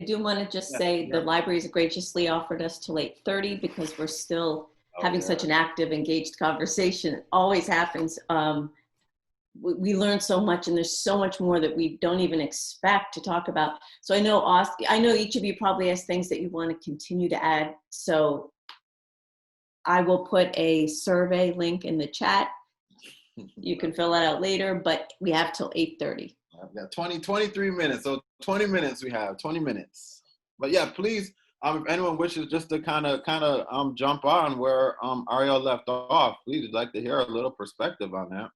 I do want to just Yeah, say yeah. the library's graciously offered us till 8:30 because we're still having yeah. such an active, engaged conversation. It always happens. We learn so much, and there's so much more that we don't even expect to talk about. So I know each of you probably has things that you want to continue to add. So I will put a survey link in the chat. You can fill that out later, but we have till 8:30. I've got 23 minutes. So 20 minutes we have, 20 minutes. But yeah, please, if anyone wishes just to kind of jump on where Ariel left off, please, I'd like to hear a little perspective on that.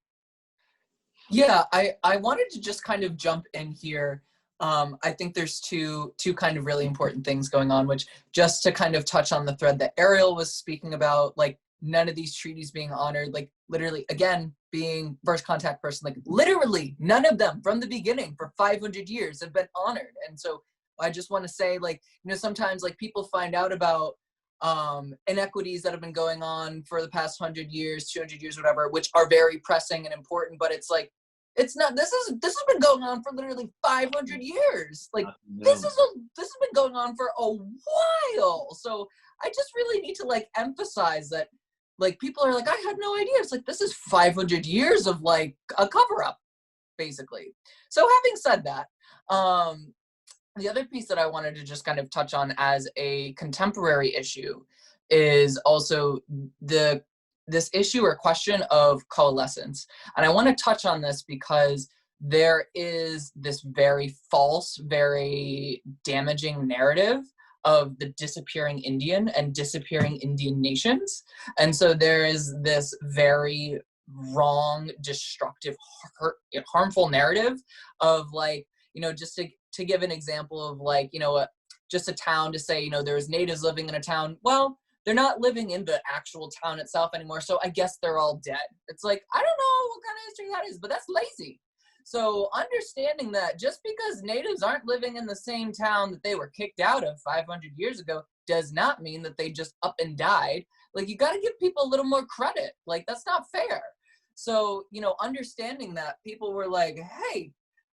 Yeah, I wanted to just kind of jump in here. I think there's two kind of really important things going on, which just to kind of touch on the thread that Ariel was speaking about, like none of these treaties being honored, like literally, again, being first contact person, like literally none of them from the beginning for 500 years have been honored. And so I just want to say, like, you know, sometimes like people find out about inequities that have been going on for the past 100 years, 200 years, whatever, which are very pressing and important, but it's like, it's not, this has been going on for literally 500 years. Like this has been going on for a while. So I just really need to like emphasize that, like, people are like, I had no idea. It's like, this is 500 years of like a cover up, basically. So having said that, the other piece that I wanted to just kind of touch on as a contemporary issue is also this issue or question of coalescence. And I want to touch on this because there is this very false, very damaging narrative of the disappearing Indian and disappearing Indian nations. And so there is this very wrong, destructive, harmful narrative of, like, you know, just to give an example of, like, you know, just a town to say, you know, there's natives living in a town. Well, they're not living in the actual town itself anymore, so I guess they're all dead. It's like, I don't know what kind of history that is, but that's lazy. So understanding that just because natives aren't living in the same town that they were kicked out of 500 years ago does not mean that they just up and died. Like, you got to give people a little more credit. Like, that's not fair. So, you know, understanding that people were like, hey,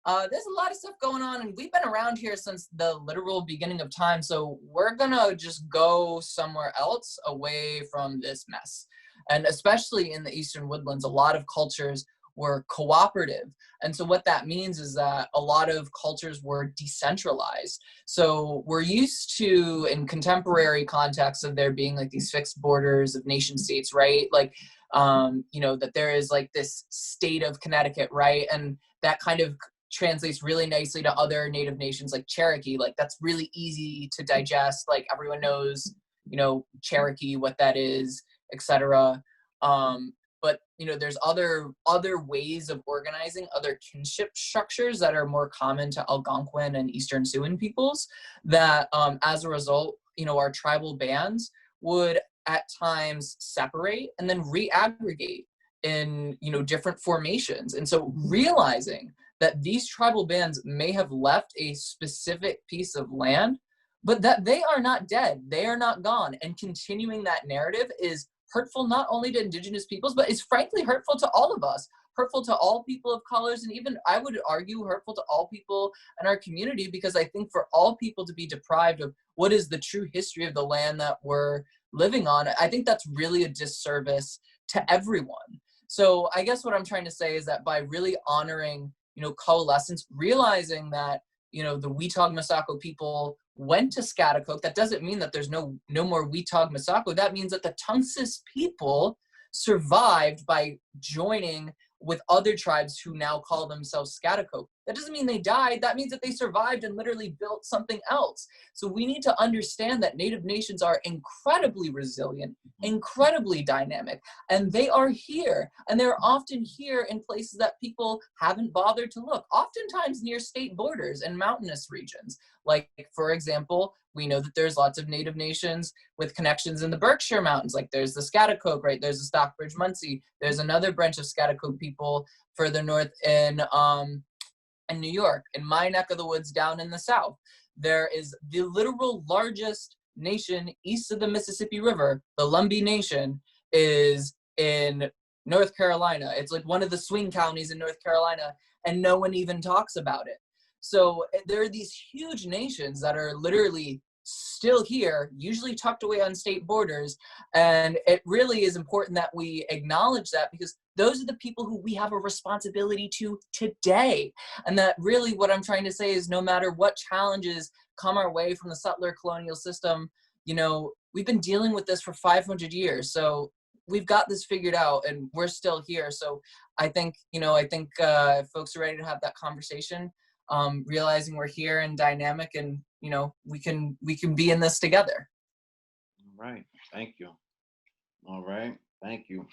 there's a lot of stuff going on, and we've been around here since the literal beginning of time, so we're gonna just go somewhere else away from this mess. And especially in the Eastern Woodlands, a lot of cultures were cooperative. And so what that means is that a lot of cultures were decentralized. So we're used to, in contemporary contexts, of there being like these fixed borders of nation states, right? Like, you know, that there is like this state of Connecticut, right? And that kind of translates really nicely to other native nations like Cherokee. Like, that's really easy to digest. Like, everyone knows, you know, Cherokee, what that is, etc. But, you know, there's other ways of organizing, other kinship structures that are more common to Algonquin and Eastern Siouan peoples that, as a result, you know, our tribal bands would at times separate and then re-aggregate in, you know, different formations. And so realizing that these tribal bands may have left a specific piece of land, but that they are not dead, they are not gone. And continuing that narrative is hurtful not only to Indigenous peoples, but is frankly hurtful to all of us, hurtful to all people of colors, and even, I would argue, hurtful to all people in our community, because I think for all people to be deprived of what is the true history of the land that we're living on, I think that's really a disservice to everyone. So I guess what I'm trying to say is that by really honoring, you know, coalescence, realizing that, you know, the Weetag-Massaco people went to Schaghticoke, that doesn't mean that there's no more Weetag-Massaco. That means that the Tungsis people survived by joining with other tribes who now call themselves Schaghticoke. That doesn't mean they died. That means that they survived and literally built something else. So we need to understand that Native nations are incredibly resilient, incredibly dynamic, and they are here. And they're often here in places that people haven't bothered to look, oftentimes near state borders and mountainous regions. Like, for example, we know that there's lots of Native nations with connections in the Berkshire Mountains. Like, there's the Schaghticoke, right? There's the Stockbridge Munsee. There's another branch of Schaghticoke people further north in New York, in my neck of the woods down in the south. There is the literal largest nation east of the Mississippi River. The Lumbee Nation is in North Carolina. It's like one of the swing counties in North Carolina, and no one even talks about it. So there are these huge nations that are literally still here, usually tucked away on state borders. And it really is important that we acknowledge that, because those are the people who we have a responsibility to today. And that really what I'm trying to say is, no matter what challenges come our way from the settler colonial system, you know, we've been dealing with this for 500 years. So we've got this figured out and we're still here. So I think, if folks are ready to have that conversation, realizing we're here and dynamic, and, you know, we can be in this together. All right. Thank you. All right. Thank you.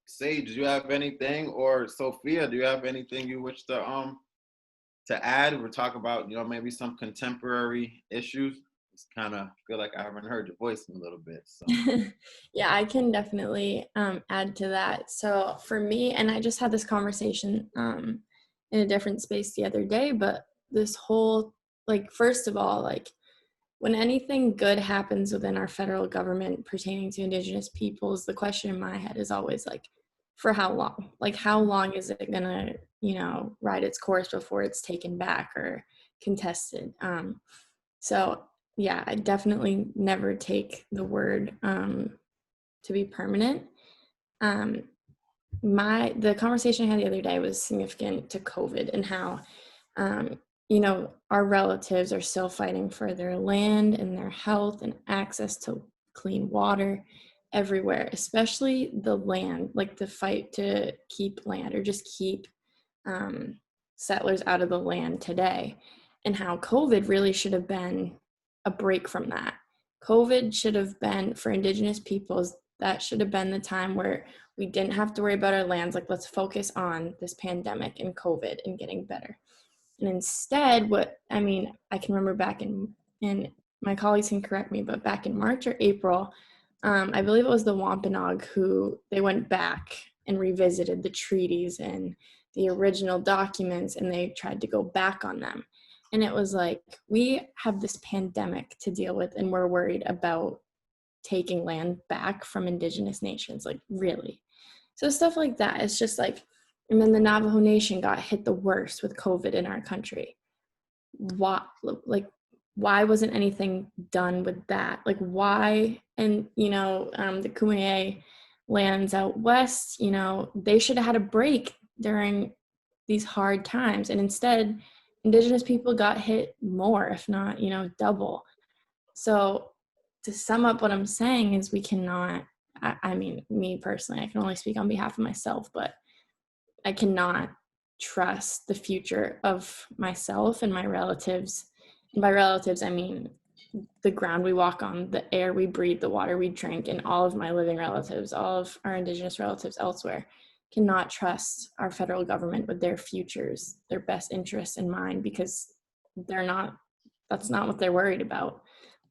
Sage, do you have anything, or Sophia, do you have anything you wish to add? We're talking about, you know, maybe some contemporary issues. It's kind of feel like I haven't heard your voice in a little bit. So. Yeah, I can definitely add to that. So for me, and I just had this conversation in a different space the other day, but this whole, like, first of all, like, when anything good happens within our federal government pertaining to Indigenous peoples, the question in my head is always like, for how long? Like, how long is it gonna, you know, ride its course before it's taken back or contested? So yeah, I definitely never take the word to be permanent. The conversation I had the other day was significant to COVID, and how you know, our relatives are still fighting for their land and their health and access to clean water everywhere, especially the land, like the fight to keep land or just keep settlers out of the land today, and how COVID really should have been a break from that. COVID should have been, for Indigenous peoples, that should have been the time where we didn't have to worry about our lands. Like, let's focus on this pandemic and COVID and getting better. And instead, I can remember back in my colleagues can correct me, but back in March or April, I believe it was the Wampanoag who, they went back and revisited the treaties and the original documents, and they tried to go back on them. And it was like, we have this pandemic to deal with, and we're worried about taking land back from Indigenous nations. Like, really? So stuff like that. It's just like, and then the Navajo Nation got hit the worst with COVID in our country. Why wasn't anything done with that? Like, why? And, you know, the Kumeyaay lands out west, you know, they should have had a break during these hard times. And instead, Indigenous people got hit more, if not, you know, double. So to sum up what I'm saying is, we cannot, I mean, me personally, I can only speak on behalf of myself, but I cannot trust the future of myself and my relatives. And by relatives, I mean the ground we walk on, the air we breathe, the water we drink, and all of my living relatives, all of our Indigenous relatives elsewhere. Cannot trust our federal government with their futures, their best interests in mind, because that's not what they're worried about.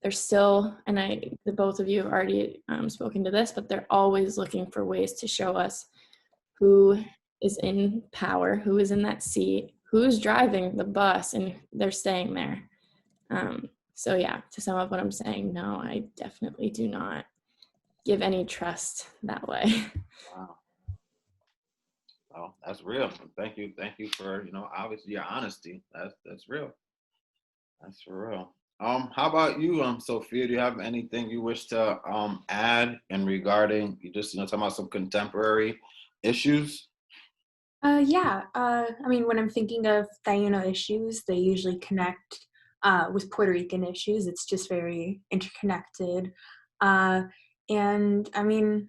They're still, and the both of you have already spoken to this, but they're always looking for ways to show us who is in power, who is in that seat, who's driving the bus, and they're staying there. So yeah, to sum up what I'm saying, no, I definitely do not give any trust that way. Wow. Oh, that's real. Thank you for, you know, obviously your honesty. That's real. That's for real. How about you, Sophia? Do you have anything you wish to add in regarding, you just, you know, talking about some contemporary issues? I mean, when I'm thinking of Taino issues, they usually connect with Puerto Rican issues. It's just very interconnected. And I mean,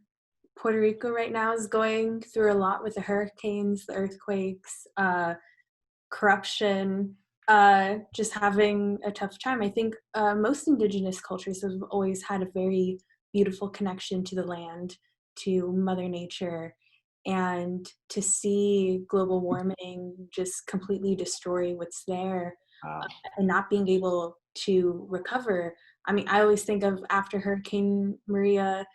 Puerto Rico right now is going through a lot with the hurricanes, the earthquakes, corruption, just having a tough time. I think most Indigenous cultures have always had a very beautiful connection to the land, to Mother Nature, and to see global warming just completely destroy what's there, and not being able to recover. I mean, I always think of after Hurricane Maria,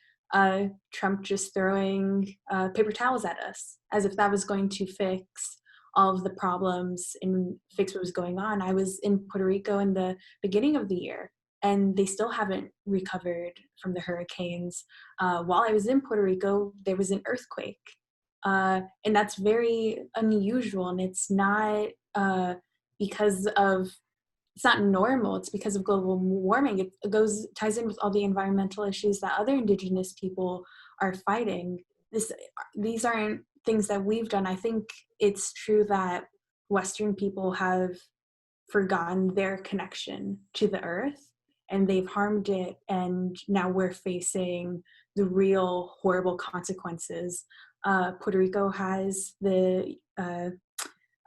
Trump just throwing paper towels at us as if that was going to fix all of the problems and fix what was going on. I was in Puerto Rico in the beginning of the year, and they still haven't recovered from the hurricanes. While I was in Puerto Rico, there was an earthquake. And that's very unusual, and it's not because of, it's not normal, it's because of global warming. It ties in with all the environmental issues that other Indigenous people are fighting. These aren't things that we've done. I think it's true that Western people have forgotten their connection to the earth, and they've harmed it, and now we're facing the real horrible consequences. Puerto Rico has the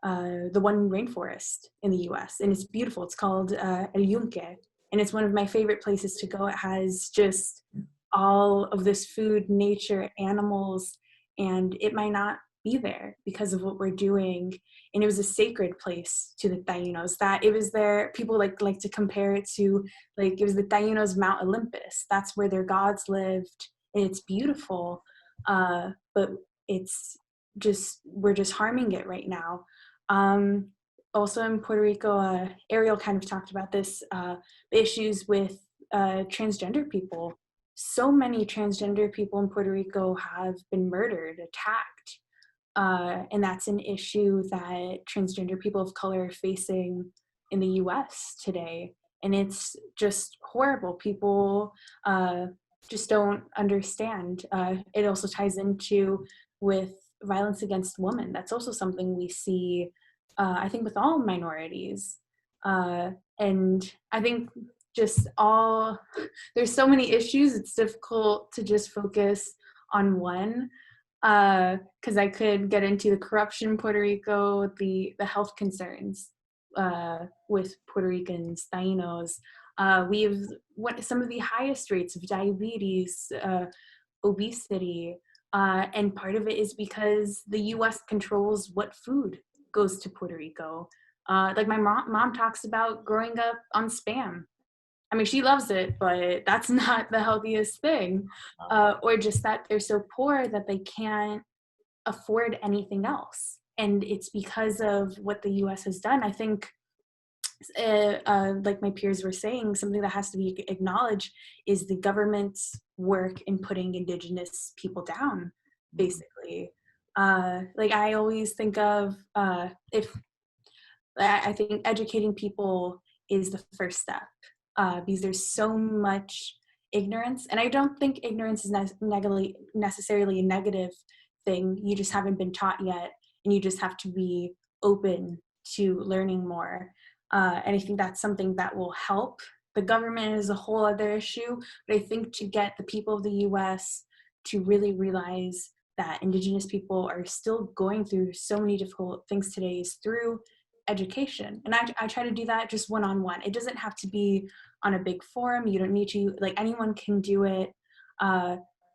one rainforest in the US, and it's beautiful. It's called El Yunque, and it's one of my favorite places to go. It has just all of this food, nature, animals, and it might not be there because of what we're doing. And it was a sacred place to the Taínos. That it was there. People like to compare it to, like, it was the Taínos' Mount Olympus. That's where their gods lived, and it's beautiful. But it's just, we're just harming it right now. Also in Puerto Rico, Ariel kind of talked about this, the issues with transgender people. So many transgender people in Puerto Rico have been murdered, attacked, and that's an issue that transgender people of color are facing in the US today. And it's just horrible. People just don't understand. It also ties into with violence against women. That's also something we see, I think, with all minorities. And I think just there's so many issues, it's difficult to just focus on one, because I could get into the corruption in Puerto Rico, the health concerns with Puerto Ricans, Taínos. We have some of the highest rates of diabetes, obesity, and part of it is because the US controls what food goes to Puerto Rico. Like my mom talks about growing up on Spam. I mean, she loves it, but that's not the healthiest thing. Or just that they're so poor that they can't afford anything else. And it's because of what the US has done. I think, like my peers were saying, something that has to be acknowledged is the government's work in putting Indigenous people down, basically. Like I always think of, I think educating people is the first step, because there's so much ignorance, and I don't think ignorance is necessarily a negative thing. You just haven't been taught yet, and you just have to be open to learning more. And I think that's something that will help. The government is a whole other issue, but I think to get the people of the US to really realize that Indigenous people are still going through so many difficult things today is through education. And I try to do that just one-on-one. It doesn't have to be on a big forum. You don't need to, like, anyone can do it.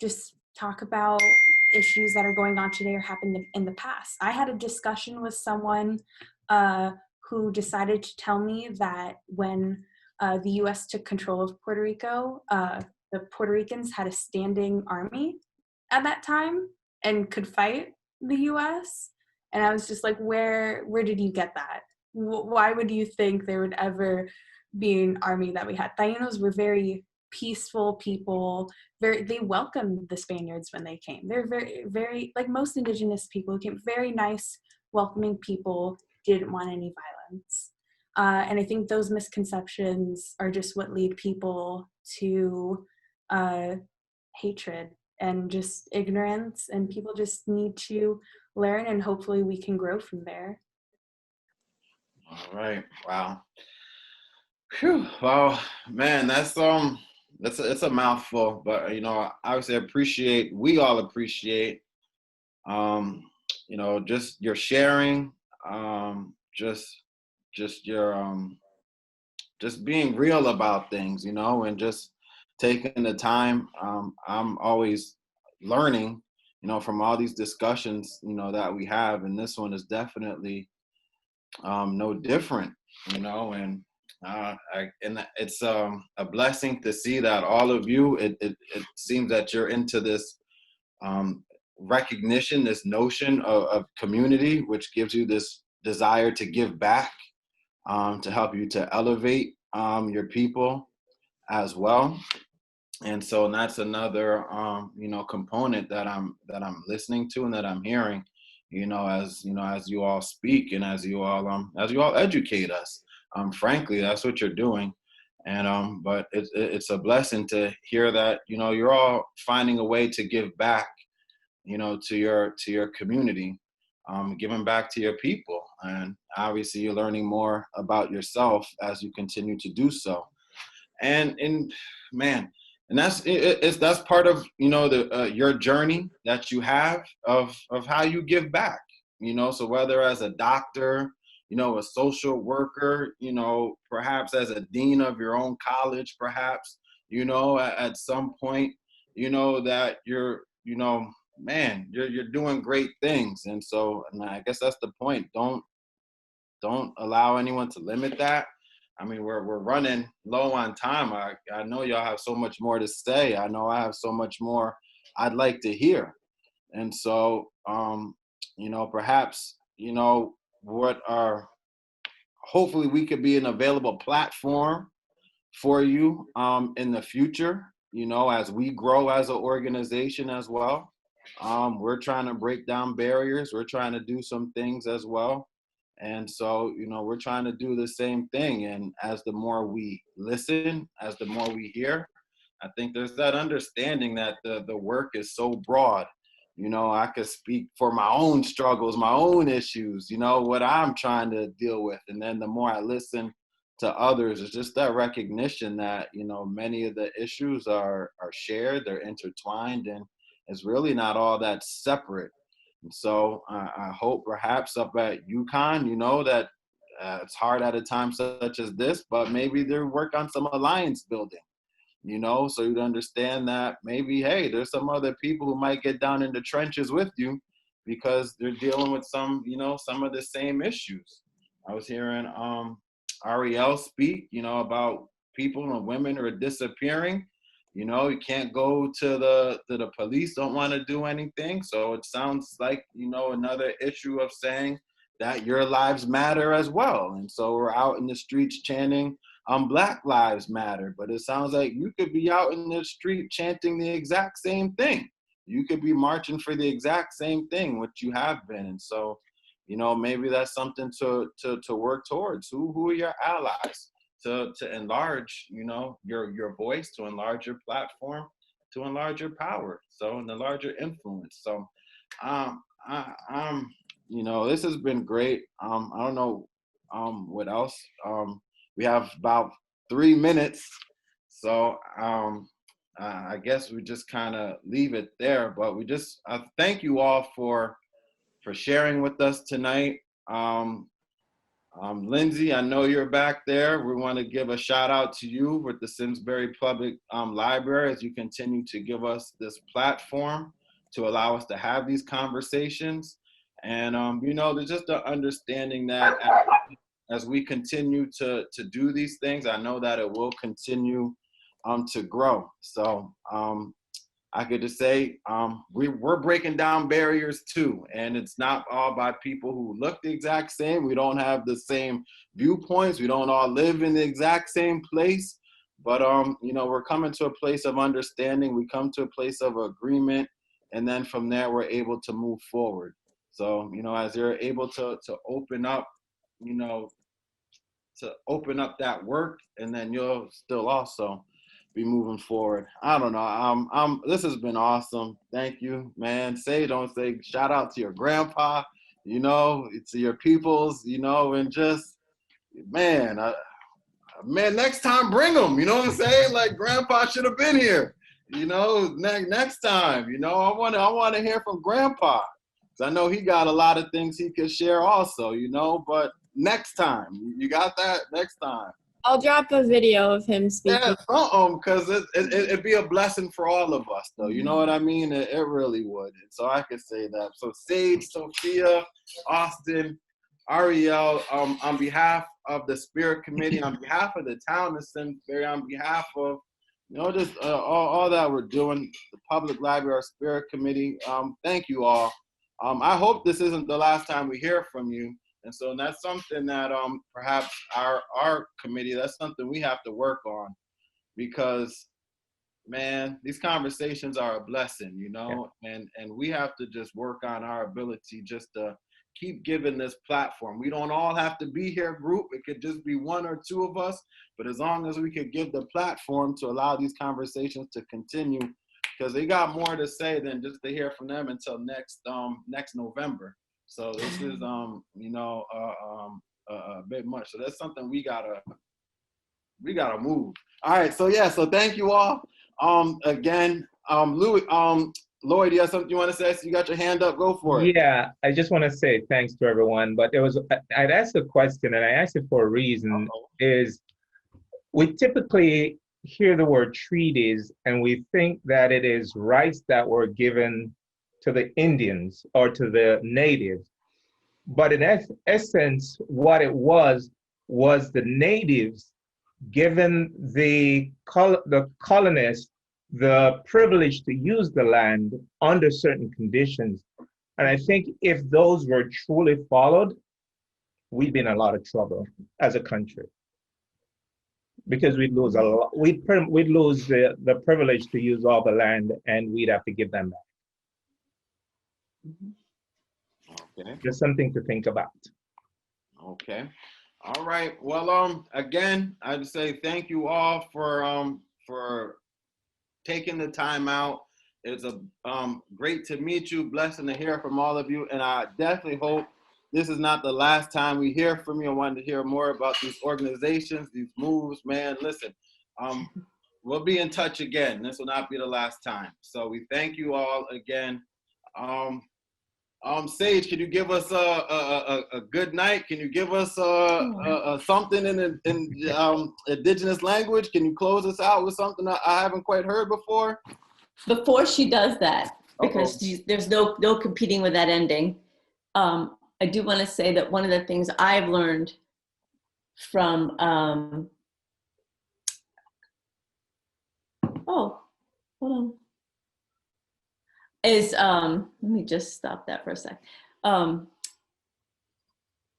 Just talk about issues that are going on today or happened in the past. I had a discussion with someone who decided to tell me that when the US took control of Puerto Rico, the Puerto Ricans had a standing army at that time and could fight the US. And I was just like, where did you get that? Why would you think there would ever be an army that we had? Taínos were very peaceful people. They welcomed the Spaniards when they came. They're very, very, like most Indigenous people who came, very nice, welcoming people, didn't want any violence. And I think those misconceptions are just what lead people to hatred and just ignorance, and people just need to learn, and hopefully we can grow from there. All right. Wow. Whew. Well, man, it's a mouthful, but obviously we all appreciate just your sharing, just your just being real about things, and just taking the time. I'm always learning, from all these discussions, that we have, and this one is definitely no different, and it's a blessing to see that all of you, it seems that you're into this recognition, this notion of community, which gives you this desire to give back, to help you to elevate your people as well. And so that's another component that I'm listening to and that I'm hearing, as as you all speak and as you all educate us. Frankly, that's what you're doing. And but it's a blessing to hear that you're all finding a way to give back, to your community, giving back to your people, and obviously you're learning more about yourself as you continue to do so. And man, and that's part of the your journey that you have of how you give back. So whether as a doctor, a social worker, perhaps as a dean of your own college, perhaps, at some point, that you're, man, you're doing great things. And I guess that's the point. Don't allow anyone to limit that. I mean, we're running low on time. I know y'all have so much more to say. I know I have so much more I'd like to hear. And so, perhaps, what are, hopefully we could be an available platform for you in the future, as we grow as an organization as well. We're trying to break down barriers. We're trying to do some things as well. And so, we're trying to do the same thing. And as the more we listen, as the more we hear, I think there's that understanding that the work is so broad. I could speak for my own struggles, my own issues, what I'm trying to deal with. And then the more I listen to others, it's just that recognition that, many of the issues are shared, they're intertwined, and it's really not all that separate. And so I hope perhaps up at UConn, that it's hard at a time such as this, but maybe they work on some alliance building, so you'd understand that maybe, hey, there's some other people who might get down in the trenches with you because they're dealing with some of the same issues. I was hearing Ariel speak, about people and women who are disappearing. You can't go to the police, don't want to do anything. So it sounds like, another issue of saying that your lives matter as well. And so we're out in the streets chanting, Black Lives Matter. But it sounds like you could be out in the street chanting the exact same thing. You could be marching for the exact same thing, which you have been. And so, maybe that's something to work towards. Who are your allies? To enlarge, your voice, to enlarge your platform, to enlarge your power, so and enlarge your influence. So, this has been great. I don't know, what else. We have about 3 minutes, so I guess we just kind of leave it there. But we just thank you all for sharing with us tonight. Lindsay, I know you're back there. We want to give a shout out to you with the Simsbury Public Library as you continue to give us this platform to allow us to have these conversations. And, there's just an understanding that as we continue to do these things, I know that it will continue to grow. So I could just say we're breaking down barriers too, and it's not all by people who look the exact same. We don't have the same viewpoints. We don't all live in the exact same place, but we're coming to a place of understanding. We come to a place of agreement, and then from there we're able to move forward. So as you're able to open up, to open up that work, and then you'll still also be moving forward. I don't know. This has been awesome. Thank you, man. Don't say, shout out to your grandpa, to your peoples, and just, man, next time bring them, what I'm saying? Like, grandpa should have been here, next time, I want to hear from grandpa. 'Cause I know he got a lot of things he could share also, but next time, you got that? Next time. I'll drop a video of him speaking. Yeah, because it'd be a blessing for all of us, though. You know what I mean? It really would. And so I could say that. So Sage, Sophia, Austin, Ariel, on behalf of the Spirit Committee, on behalf of the town of Simsbury, on behalf of, just all that we're doing, the Public Library, our Spirit Committee, thank you all. I hope this isn't the last time we hear from you. And so that's something that perhaps our committee, that's something we have to work on, because man, these conversations are a blessing, you know, and we have to just work on our ability just to keep giving this platform. We don't all have to be here, group. It could just be one or two of us, but as long as we could give the platform to allow these conversations to continue, because they got more to say than just to hear from them until next November. So this is you know, a bit much. So that's something we gotta move. All right. So yeah. So thank you all. Again, Lloyd, you have something you want to say? So you got your hand up. Go for it. Yeah, I just want to say thanks to everyone. But I'd asked a question, and I asked it for a reason. Is we typically hear the word treaties, and we think that it is rights that were given to the Indians or to the natives. But in essence, what it was the natives given the colonists the privilege to use the land under certain conditions. And I think if those were truly followed, we'd be in a lot of trouble as a country, because we'd lose a lot. We'd lose the privilege to use all the land, and we'd have to give them back. Okay. Just something to think about. Okay. All right. Well, again, I'd say thank you all for taking the time out. It's a great to meet you, blessing to hear from all of you, and I definitely hope this is not the last time we hear from you. I wanted to hear more about these organizations, these moves, man. Listen, we'll be in touch again. This will not be the last time. So we thank you all again. Sage, can you give us a good night? Can you give us something in Indigenous language? Can you close us out with something that I haven't quite heard before? Before she does that, because there's no competing with that ending, I do want to say that one of the things I've learned from, hold on, is, let me just stop that for a sec.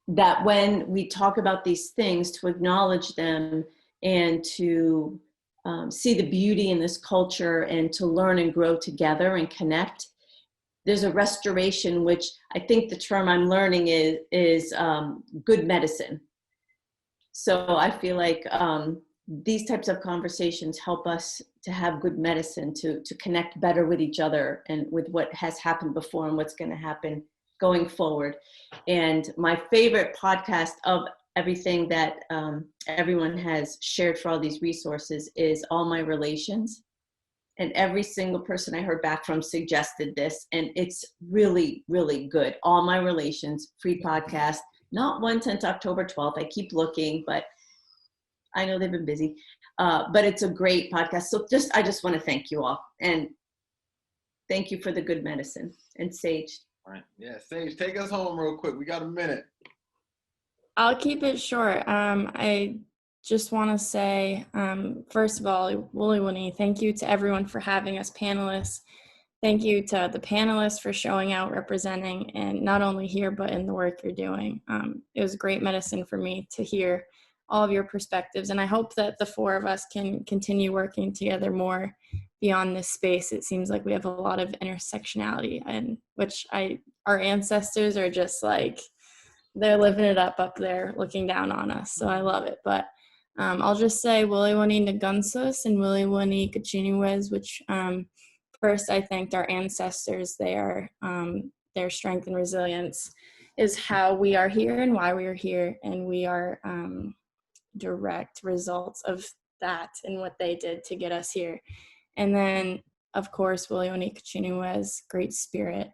That when we talk about these things, to acknowledge them and to see the beauty in this culture and to learn and grow together and connect. There's a restoration, which I think the term I'm learning is good medicine. So I feel like these types of conversations help us to have good medicine, to connect better with each other and with what has happened before and what's going to happen going forward. And my favorite podcast of everything that everyone has shared for all these resources is All My Relations. And every single person I heard back from suggested this, and it's really, really good. All My Relations, free podcast, not one since October 12th. I keep looking, but I know they've been busy. But it's a great podcast. So I just want to thank you all. And thank you for the good medicine. And Sage. All right. Yeah, Sage, take us home real quick. We got a minute. I'll keep it short. I just want to say, first of all, Wooly Woony, thank you to everyone for having us panelists. Thank you to the panelists for showing out, representing, and not only here, but in the work you're doing. It was great medicine for me to hear all of your perspectives. And I hope that the four of us can continue working together more beyond this space. It seems like we have a lot of intersectionality, and which our ancestors are just like, they're living it up there, looking down on us. So I love it. But I'll just say Wili Wani Nagunsus and Wili Wani Kachiniwez, which first I thanked our ancestors. Their strength and resilience is how we are here and why we are here. And we are direct results of that and what they did to get us here. And then, of course, Wili Wani Kachiniwez, great spirit,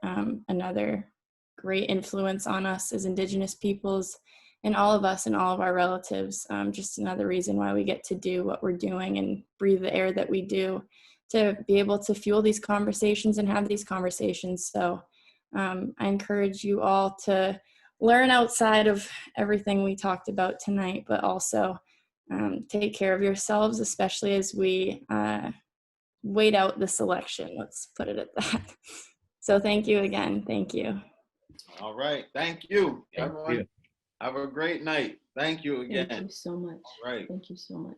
another great influence on us as Indigenous peoples and all of us and all of our relatives. Just another reason why we get to do what we're doing and breathe the air that we do, to be able to fuel these conversations and have these conversations. So I encourage you all to learn outside of everything we talked about tonight, but also take care of yourselves, especially as we wait out this election. Let's put it at that. So thank you again. Thank you. All right. Thank you, Thank everyone. you. Have a great night. Thank you again. Thank you so much. All right. Thank you so much.